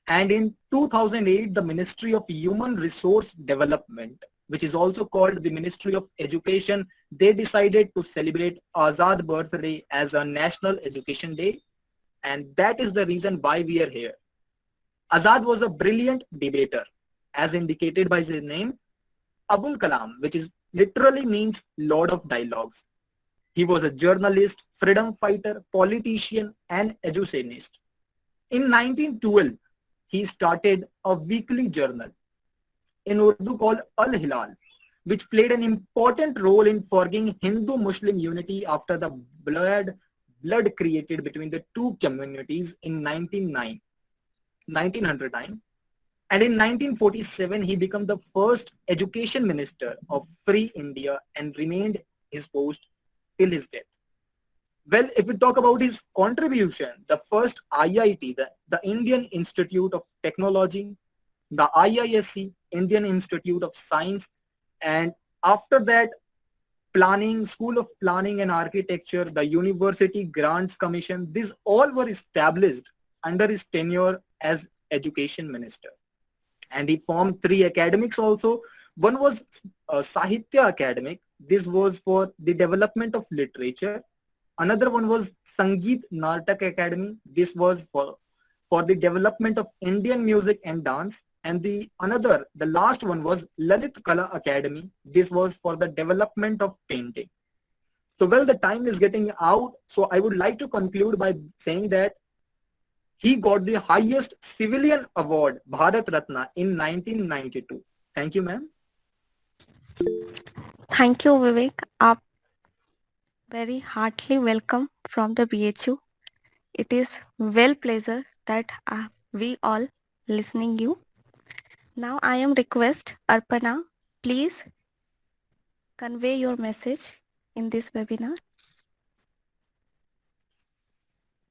And in 2008, the Ministry of Human Resource Development, which is also called the Ministry of Education, they decided to celebrate Azad birthday as a National Education Day. And that is the reason why we are here. Azad was a brilliant debater, as indicated by his name, Abul Kalam, which is literally means Lord of Dialogues. He was a journalist, freedom fighter, politician, and educationist. In 1912, he started a weekly journal in Urdu called Al Hilal, which played an important role in forging Hindu-Muslim unity after the blood created between the two communities in 1909. And in 1947, he became the first education minister of Free India and remained his post till his death. Well, if we talk about his contribution, the first IIT, the Indian Institute of Technology, the IISc, Indian Institute of Science, and after that, School of Planning and Architecture, the University Grants Commission, these all were established under his tenure as Education Minister. And he formed 3 academics also. One was Sahitya Academic. This was for the development of literature. Another one was Sangeet Nartak Academy. This was for the development of Indian music and dance. And the last one was Lalit Kala Academy. This was for the development of painting. So well, the time is getting out. So I would like to conclude by saying that He got the highest civilian award, Bharat Ratna, in 1992. Thank you, ma'am. Thank you, Vivek. आप very heartily welcome from the BHU. It is well pleasure that we all listening you. Now I am request Arpana, please convey your message in this webinar.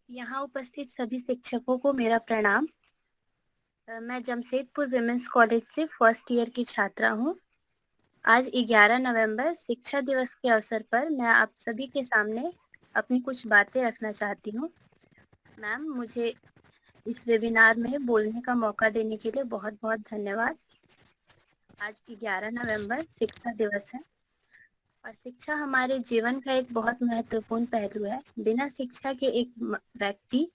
यहाँ उपस्थित सभी शिक्षकों को मेरा प्रणाम। मैं Jamshedpur women's college से फर्स्ट ईयर की छात्रा हूँ। आज 11 नवंबर शिक्षा दिवस के अवसर पर मैं आप सभी के सामने अपनी कुछ बातें रखना चाहती हूँ। मैम, मुझे इस वेबिनार में बोलने का मौका देने के लिए बहुत बहुत धन्यवाद। आज 11 नवंबर शिक्षा दिवस है और शिक्षा हमारे जीवन का एक बहुत महत्वपूर्ण पहलू है। बिना शिक्षा के एक व्यक्ति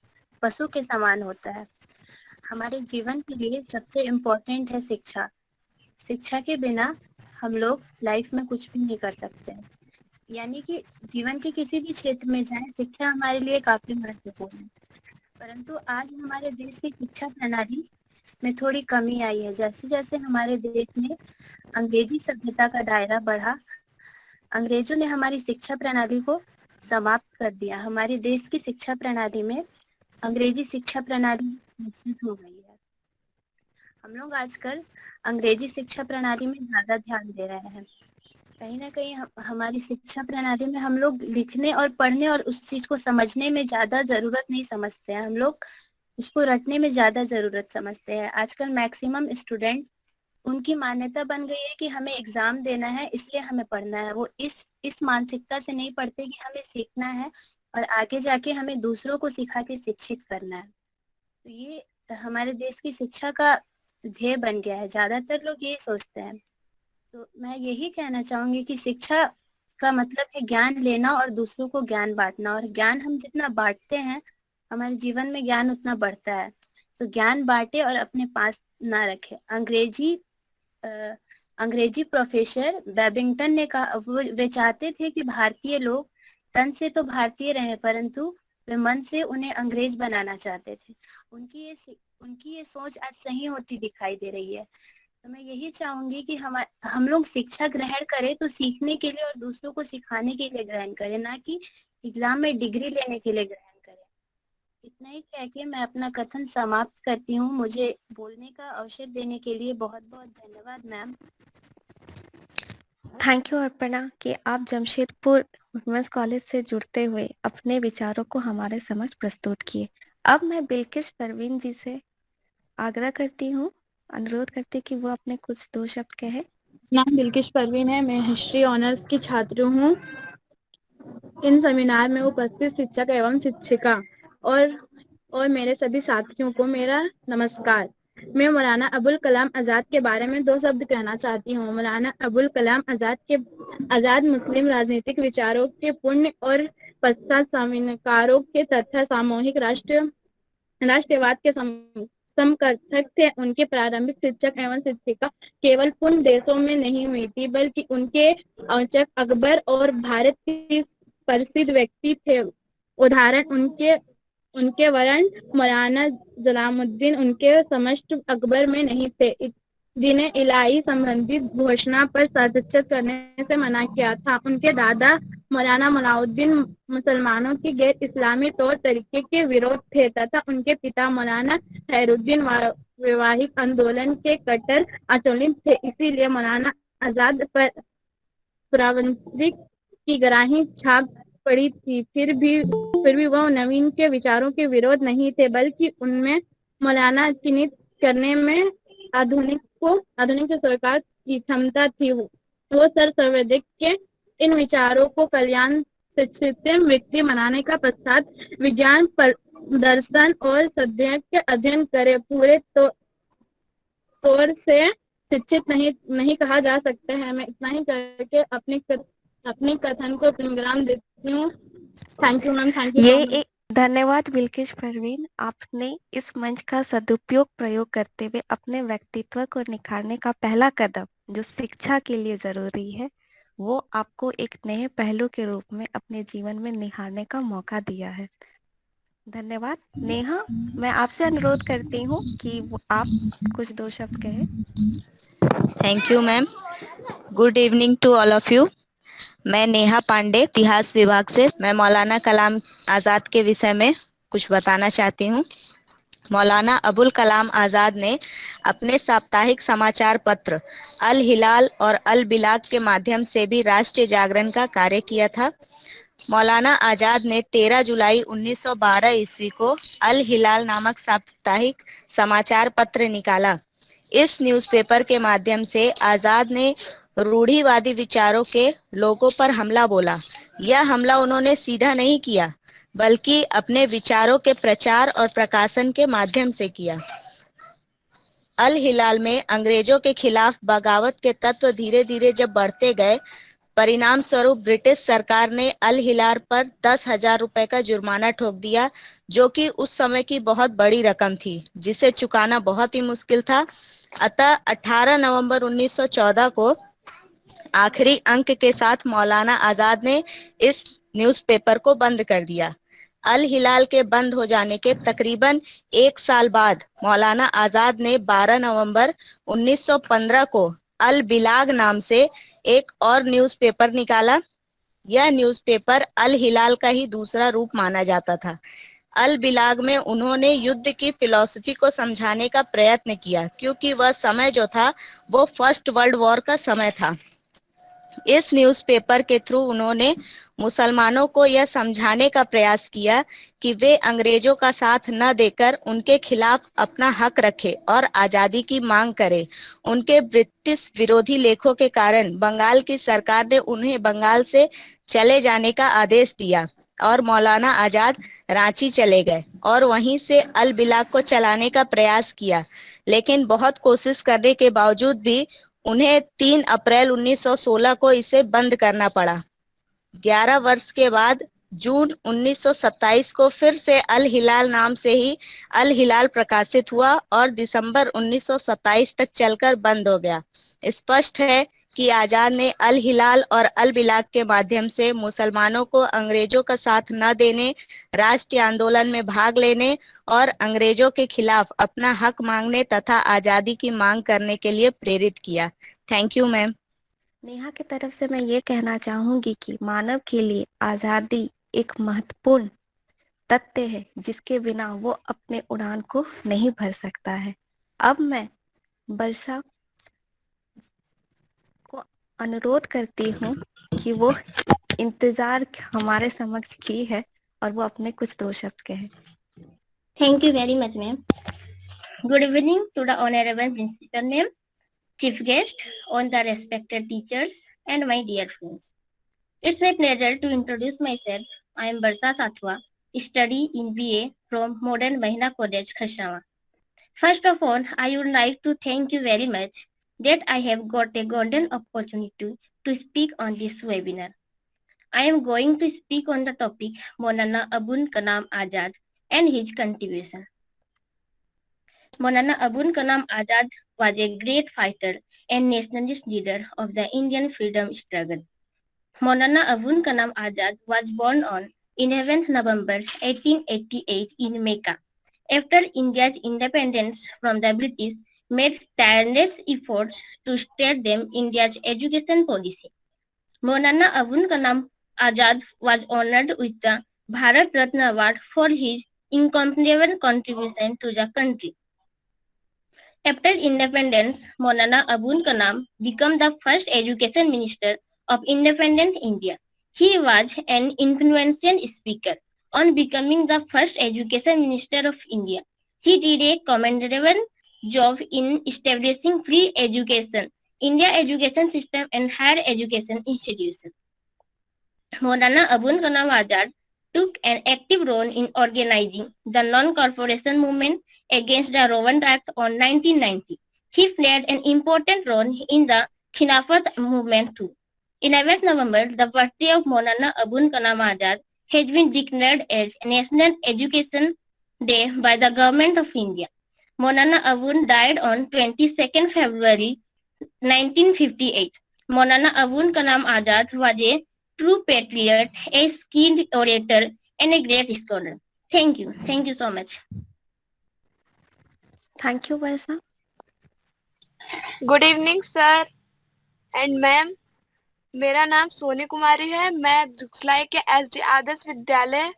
पशु के समान होता है। हमारे जीवन के लिए सबसे इम्पोर्टेंट है शिक्षा। शिक्षा के बिना हम लोग लाइफ में कुछ भी नहीं कर सकते हैं। यानी कि जीवन के किसी भी क्षेत्र में जाएं, शिक्षा हमारे लिए काफी महत्वपूर्ण है। परंतु आज हमारे देश की शिक्षा प्रणाली में थोड़ी कमी आई है। जैसे जैसे हमारे देश में अंग्रेजी सभ्यता का दायरा बढ़ा, अंग्रेजों ने हमारी शिक्षा प्रणाली को समाप्त कर दिया। हमारे देश की शिक्षा प्रणाली में अंग्रेजी शिक्षा प्रणाली मिश्रित हो गई है। हम लोग आजकल अंग्रेजी शिक्षा प्रणाली में ज्यादा ध्यान दे रहे हैं। कहीं ना कहीं हमारी शिक्षा प्रणाली में हम लोग लिखने और पढ़ने और उस चीज को समझने में ज्यादा जरूरत नहीं समझते हैं। हम लोग उसको रटने में ज्यादा जरूरत समझते हैं। आजकल मैक्सिमम स्टूडेंट, उनकी मान्यता बन गई है कि हमें एग्जाम देना है इसलिए हमें पढ़ना है। वो इस मानसिकता से नहीं पढ़ते कि हमें सीखना है और आगे जाके हमें दूसरों को सिखा के शिक्षित करना है। तो ये हमारे देश की शिक्षा का ध्येय बन गया है। ज्यादातर लोग ये सोचते हैं। तो मैं यही कहना चाहूंगी कि शिक्षा का मतलब है ज्ञान लेना और दूसरों को ज्ञान बांटना। और ज्ञान हम जितना बांटते हैं, हमारे जीवन में ज्ञान उतना बढ़ता है। तो ज्ञान बांटे और अपने पास ना रखे। अंग्रेजी प्रोफेसर बेबिंगटन ने कहा, वे चाहते थे कि भारतीय लोग तन से तो भारतीय रहे, परंतु वे मन से उन्हें अंग्रेज बनाना चाहते थे। उनकी ये सोच आज सही होती दिखाई दे रही है। तो मैं यही चाहूंगी कि हम लोग शिक्षा ग्रहण करें तो सीखने के लिए और दूसरों को सिखाने के लिए ग्रहण करें, ना कि एग्जाम में डिग्री लेने के लिए ग्रहण करें। इतना ही कह के मैं अपना कथन समाप्त करती हूँ। मुझे बोलने का अवसर देने के लिए बहुत बहुत धन्यवाद मैम। थैंक यू अर्पणा कि आप जमशेदपुर वुमेन्स कॉलेज से जुड़ते हुए अपने विचारों को हमारे समक्ष प्रस्तुत किए। अब मैं बिल्किश परवीन जी से आग्रह करती हूँ, अनुरोध करती कि वो अपने कुछ 2 शब्द कहे। नाम बिल्किश परवीन है। मैं हिस्ट्री ऑनर्स की छात्र हूँ। इन सेमिनार में उपस्थित शिक्षक एवं शिक्षिका और मेरे सभी साथियों को मेरा नमस्कार। मैं मौलाना अबुल कलाम आजाद के बारे में 2 शब्द कहना चाहती हूँ। मौलाना अबुल कलाम आजाद मुस्लिम राजनीतिक विचारों के पुण्य और पश्चात स्वामिकारों के तथा सामूहिक राष्ट्रवाद के समकथक थे। उनके प्रारंभिक शिक्षक एवं शिक्षिका केवल पूर्ण देशों में नहीं हुई थी, बल्कि उनके औचक अकबर और भारत के प्रसिद्ध व्यक्ति थे। उदाहरण उनके वर्ण मौलाना जलालुद्दीन उनके समस्त अकबर में नहीं थे, जिन्हें इलाही संबंधित घोषणा पर हस्तक्षेप करने से मना किया था। उनके दादा मौलाना मौलाउद्दीन मुसलमानों की गैर इस्लामी तौर तरीके के विरोध थे तथा उनके पिता मौलाना खैरुद्दीन वैवाहिक आंदोलन के कट्टर आचरणीय थे। इसीलिए मौलाना आजाद पर प्रावंशिक की गहरी छाप पड़ी थी। फिर भी वह नवीन के विचारों के विरोध नहीं थे, बल्कि उनमें मौलाना चिन्हित करने में आधुनिक सरकार की क्षमता थी। वो सर्वसैनिक के इन विचारों को कल्याण शिक्षित व्यक्ति बनाने का पश्चात विज्ञान दर्शन और सद्य के अध्ययन करे। पूरे तौर से शिक्षित नहीं कहा जा सकता है। मैं इतना ही करके अपनी कथन को विराम देती हूँ। Thank you ma'am. Thank you. धन्यवाद बिल्किश परवीन। आपने इस मंच का सदुपयोग प्रयोग करते हुए अपने व्यक्तित्व को निखारने का पहला कदम, जो शिक्षा के लिए जरूरी है, वो आपको एक नए पहलू के रूप में अपने जीवन में निहारने का मौका दिया है। धन्यवाद। नेहा, मैं आपसे अनुरोध करती हूँ कि आप कुछ 2 शब्द कहें। Thank you ma'am. Good evening to all of you. मैं नेहा पांडे, इतिहास विभाग से। मैं मौलाना कलाम आज़ाद के विषय में कुछ बताना चाहती हूँ। मौलाना अबुल कलाम आज़ाद ने अपने साप्ताहिक समाचार पत्र अल हिलाल और अल बिलाग के माध्यम से भी राष्ट्रीय जागरण का कार्य किया था। मौलाना आज़ाद ने 13 जुलाई 1912 ईस्वी को अल हिलाल नामक साप्ताहिक समाचार पत्र निकाला। इस न्यूज़पेपर के माध्यम से आज़ाद ने रूढ़िवादी विचारों के लोगों पर हमला बोला। यह हमला उन्होंने सीधा नहीं किया, बल्कि अपने विचारों के प्रचार और प्रकाशन के माध्यम से किया। अल हिलाल में अंग्रेजों के खिलाफ बगावत के तत्व धीरे धीरे जब बढ़ते गए, परिणाम स्वरूप ब्रिटिश सरकार ने अल हिलाल पर 10,000 रुपए का जुर्माना ठोक दिया, जो कि उस समय की बहुत बड़ी रकम थी, जिसे चुकाना बहुत ही मुश्किल था। अतः 18 नवंबर 1914 को आखिरी अंक के साथ मौलाना आज़ाद ने इस न्यूज़पेपर को बंद कर दिया। अल हिलाल के बंद हो जाने के तकरीबन 1 साल बाद मौलाना आज़ाद ने 12 नवंबर 1915 को अल बिलाग नाम से एक और न्यूज़पेपर निकाला। यह न्यूज़पेपर अल हिलाल का ही दूसरा रूप माना जाता था। अल बिलाग में उन्होंने युद्ध की फिलॉसफी को समझाने का प्रयत्न किया, क्योंकि वह समय जो था वो फर्स्ट वर्ल्ड वॉर का समय था। इस न्यूज़पेपर के थ्रू उन्होंने मुसलमानों को यह समझाने का प्रयास किया कि वे अंग्रेजों का साथ न देकर उनके खिलाफ अपना हक रखें और आज़ादी की मांग करें। उनके ब्रिटिश विरोधी लेखों के कारण बंगाल की सरकार ने उन्हें बंगाल से चले जाने का आदेश दिया और मौलाना आज़ाद रांची चले गए और वहीं से अल बिलाग को चलाने का प्रयास किया, लेकिन बहुत कोशिश करने के बावजूद भी उन्हें 3 अप्रैल 1916 को इसे बंद करना पड़ा। 11 वर्ष के बाद जून 1927 को फिर से अल हिलाल नाम से ही अल हिलाल प्रकाशित हुआ और दिसंबर 1927 तक चलकर बंद हो गया। स्पष्ट है कि आज़ाद ने अल हिलाल और अल बिलाग के माध्यम से मुसलमानों को अंग्रेजों का साथ न देने, राष्ट्रीय आंदोलन में भाग लेने और अंग्रेजों के खिलाफ अपना हक मांगने तथा आज़ादी की मांग करने के लिए प्रेरित किया। Thank you ma'am. नेहा की तरफ से मैं ये कहना चाहूंगी कि मानव के लिए आज़ादी एक महत्वपूर्ण तथ्य है, जिसके बिना वो अपने उड़ान को नहीं भर सकता है। अब मैं वर्षा को अनुरोध करती हूँ कि वो इंतजार हमारे समक्ष की है और वो अपने कुछ 2 शब्द कहे। Thank you very much, ma'am. Good evening to the honorable principal, ma'am, chief guest, all the respected teachers, and my dear friends. It's my pleasure to introduce myself. I am Barsa Sathwa, study in BA from Modern Mahila College, Khashawa. First of all, I would like to thank you very much that I have got a golden opportunity to speak on this webinar. I am going to speak on the topic Maulana Abul Kalam Azad and his contribution. Maulana Abul Kalam Azad was a great fighter and nationalist leader of the Indian freedom struggle. Maulana Abul Kalam Azad was born on 11th November 1888 in Mecca. After India's independence from the British, made tireless efforts to steer them India's education policy. Maulana Abul Kalam Azad was honored with the Bharat Ratna Award for his incomparable contribution to the country. After independence, Maulana Abul Kalam became the first education minister of independent India. He was an influential speaker. On becoming the first education minister of India, he did a commendable job in establishing free education, India education system and higher education institutions. Maulana Abul Kalam Azad took an active role in organizing the non-corporation movement against the Rowan Act on 1990. He played an important role in the Khilafat movement too. 11th November, the birthday of Maulana Abul Kalam Azad, has been declared as National Education Day by the Government of India. Maulana Abul died on 22nd February 1958. Maulana Abul Kalam Azad was a true patriot, a skilled orator, and a great scholar. Thank you so much. Thank you वैसा। Good evening sir and ma'am, मेरा नाम सोनी कुमारी है। मैं दुखलाई के SD Adarsh Vidyalaya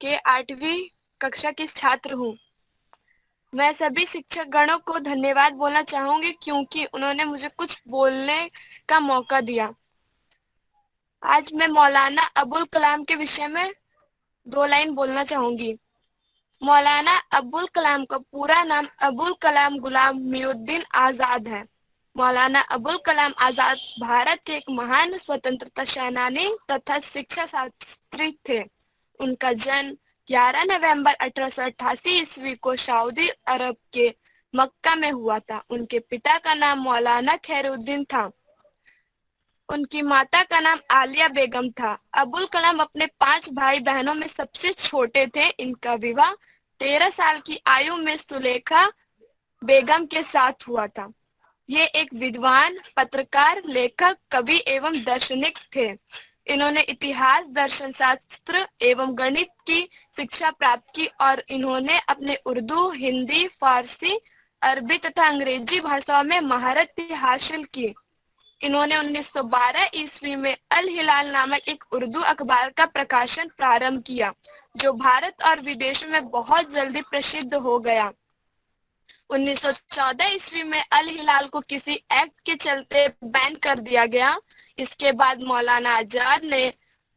के 8वीं कक्षा की छात्र हूँ। मैं सभी शिक्षक गणों को धन्यवाद बोलना चाहूंगी क्योंकि उन्होंने मुझे कुछ बोलने का मौका दिया। आज मैं मौलाना अबुल कलाम के विषय में 2 लाइन बोलना चाहूंगी। मौलाना अबुल कलाम का पूरा नाम अबुल कलाम गुलाम मोहिउद्दीन आजाद है। मौलाना अबुल कलाम आजाद भारत के एक महान स्वतंत्रता सेनानी तथा शिक्षा शास्त्री थे। उनका जन्म 11 नवंबर 1888 ईस्वी को सऊदी अरब के मक्का में हुआ था। उनके पिता का नाम मौलाना खैरुद्दीन था। उनकी माता का नाम आलिया बेगम था। अबुल कलाम अपने 5 भाई बहनों में सबसे छोटे थे। इनका विवाह 13 साल की आयु में सुलेखा बेगम के साथ हुआ था। ये एक विद्वान, पत्रकार, लेखक, कवि एवं दार्शनिक थे। इन्होंने इतिहास, दर्शन शास्त्र एवं गणित की शिक्षा प्राप्त की और इन्होंने अपने उर्दू, हिंदी, फारसी, अरबी तथा अंग्रेजी भाषाओं में महारत हासिल की। इन्होंने 1912 ईस्वी में अल हिलाल नामक एक उर्दू अखबार का प्रकाशन प्रारंभ किया, जो भारत और विदेशों में बहुत जल्दी प्रसिद्ध हो गया। 1914 ईस्वी में अल हिलाल को किसी एक्ट के चलते बैन कर दिया गया। इसके बाद मौलाना आजाद ने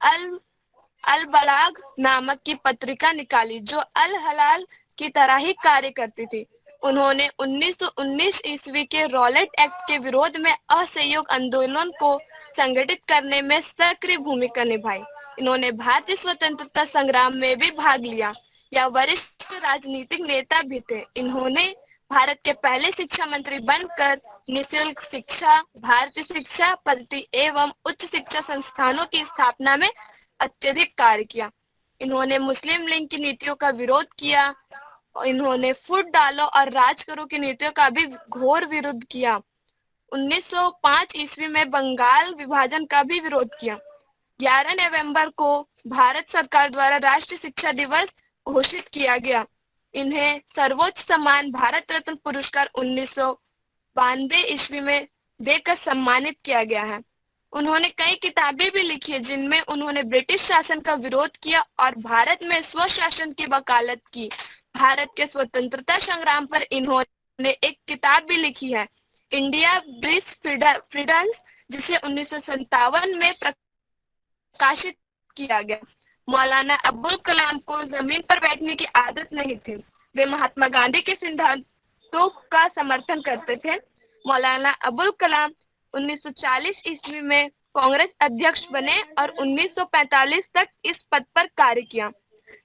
अल बलाग नामक की पत्रिका निकाली, जो अल हिलाल की तरह ही कार्य करती थी। उन्होंने 1919 ईस्वी के रॉलेट एक्ट के विरोध में असहयोग आंदोलन को संगठित करने में सक्रिय भूमिका निभाई। इन्होंने भारतीय स्वतंत्रता संग्राम में भी भाग लिया। यह वरिष्ठ राजनीतिक नेता भी थे। इन्होंने भारत के पहले शिक्षा मंत्री बनकर निःशुल्क शिक्षा, भारतीय शिक्षा पद्धति एवं उच्च शिक्षा संस्थानों की स्थापना में अत्यधिक कार्य किया। इन्होंने मुस्लिम लीग की नीतियों का विरोध किया। इन्होंने फूट डालो और राज करो की नीतियों का भी घोर विरोध किया। 1905 ईस्वी में बंगाल विभाजन का भी विरोध किया। 11 नवंबर को भारत सरकार द्वारा राष्ट्रीय शिक्षा दिवस घोषित किया गया। इन्हें सर्वोच्च सम्मान भारत रत्न पुरस्कार 1992 ईस्वी में देकर सम्मानित किया गया है। उन्होंने कई किताबें भी लिखी है, जिनमें उन्होंने ब्रिटिश शासन का विरोध किया और भारत में स्वशासन की वकालत की। भारत के स्वतंत्रता संग्राम पर इन्होंने एक किताब भी लिखी है, इंडिया ब्रिज फ्रीडम्स, जिसे 1957 में प्रकाशित किया गया। मौलाना अबुल कलाम को जमीन पर बैठने की आदत नहीं थी। वे महात्मा गांधी के सिद्धांतों का समर्थन करते थे। मौलाना अबुल कलाम 1940 ईस्वी में कांग्रेस अध्यक्ष बने और 1945 तक इस पद पर कार्य किया।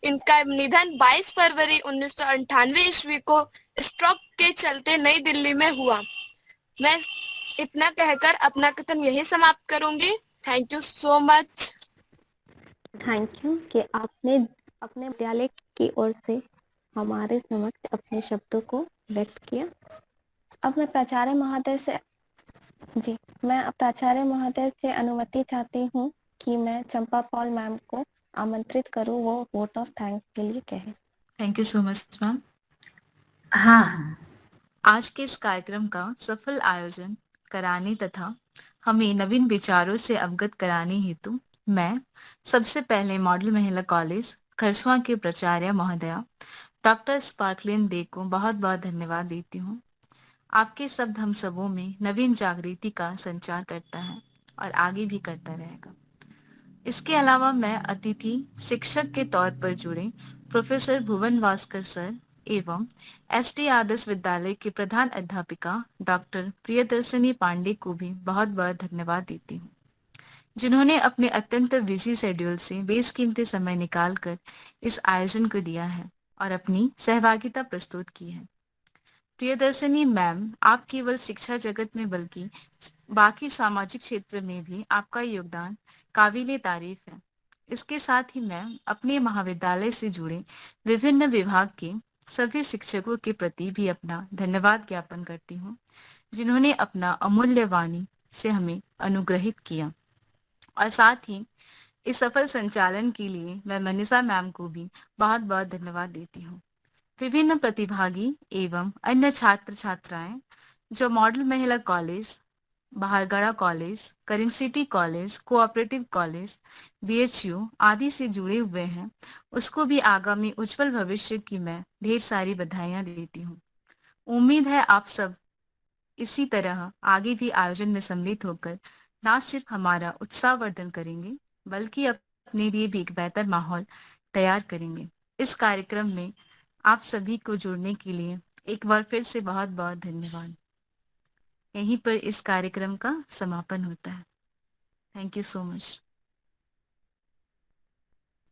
इनका निधन 22 फरवरी 1998 ईस्वी को स्ट्रोक के चलते नई दिल्ली में हुआ। मैं इतना कहकर अपना कथन यही समाप्त करूंगी। Thank you so much. Thank you कि आपने अपने विद्यालय की ओर से हमारे समक्ष अपने शब्दों को व्यक्त किया। अब मैं प्राचार्य महोदय से अनुमति चाहती हूँ कि मैं चंपा पॉल मैम को आमंत्रित करूँ, वो वोट ऑफ थैंक्स के लिए कहे। Thank you so much ma'am. हाँ, आज के इस कार्यक्रम का सफल आयोजन कराने तथा हमें नवीन विचारों से अवगत कराने हेतु मैं सबसे पहले मॉडल महिला कॉलेज खरसुआ के प्राचार्य महोदया डॉक्टर स्पार्कलिन दे को बहुत बहुत धन्यवाद देती हूँ। आपके शब्द हम सबों में नवीन जागृति का संचार करता है और आगे भी करता रहेगा। इसके अलावा मैं अतिथि शिक्षक के तौर पर जुड़े प्रोफेसर भुवन भास्कर सर एवं एसडी आदर्श विद्यालय की प्रधान अध्यापिका डॉक्टर प्रियदर्शनी पांडे को भी बहुत बहुत धन्यवाद देती हूँ, जिन्होंने अपने अत्यंत बिजी शेड्यूल से बेशकीमती समय निकालकर इस आयोजन को दिया है और अपनी सहभागिता प्रस्तुत की है। प्रियदर्शनी मैम, आप केवल शिक्षा जगत में बल्कि बाकी सामाजिक क्षेत्र में भी आपका योगदान काबिले तारीफ है। इसके साथ ही मैं अपने महाविद्यालय से जुड़े विभिन्न विभाग के सभी शिक्षकों के प्रति भी अपना धन्यवाद ज्ञापन करती हूँ, जिन्होंने अपना अमूल्य वाणी से हमें अनुग्रहित किया। और साथ ही इस सफल संचालन के लिए मैं मनीषा मैम को भी बहुत बहुत धन्यवाद देती हूँ। विभिन्न प्रतिभागी एवं अन्य छात्र छात्राएं जो मॉडल महिला college, Bahargarh college, Karim city college, cooperative college, BHU आदि से जुड़े हुए हैं, उसको भी आगामी उज्जवल भविष्य की मैं ढेर सारी बधाइयां देती हूँ। उम्मीद है आप सब इसी तरह आगे भी आयोजन में सम्मिलित होकर न सिर्फ हमारा उत्साहवर्धन करेंगे बल्कि अपने लिए भी एक बेहतर माहौल तैयार करेंगे। इस कार्यक्रम में आप सभी को जुड़ने के लिए एक बार फिर से बहुत बहुत धन्यवाद। यहीं पर इस कार्यक्रम का समापन होता है। Thank you so much.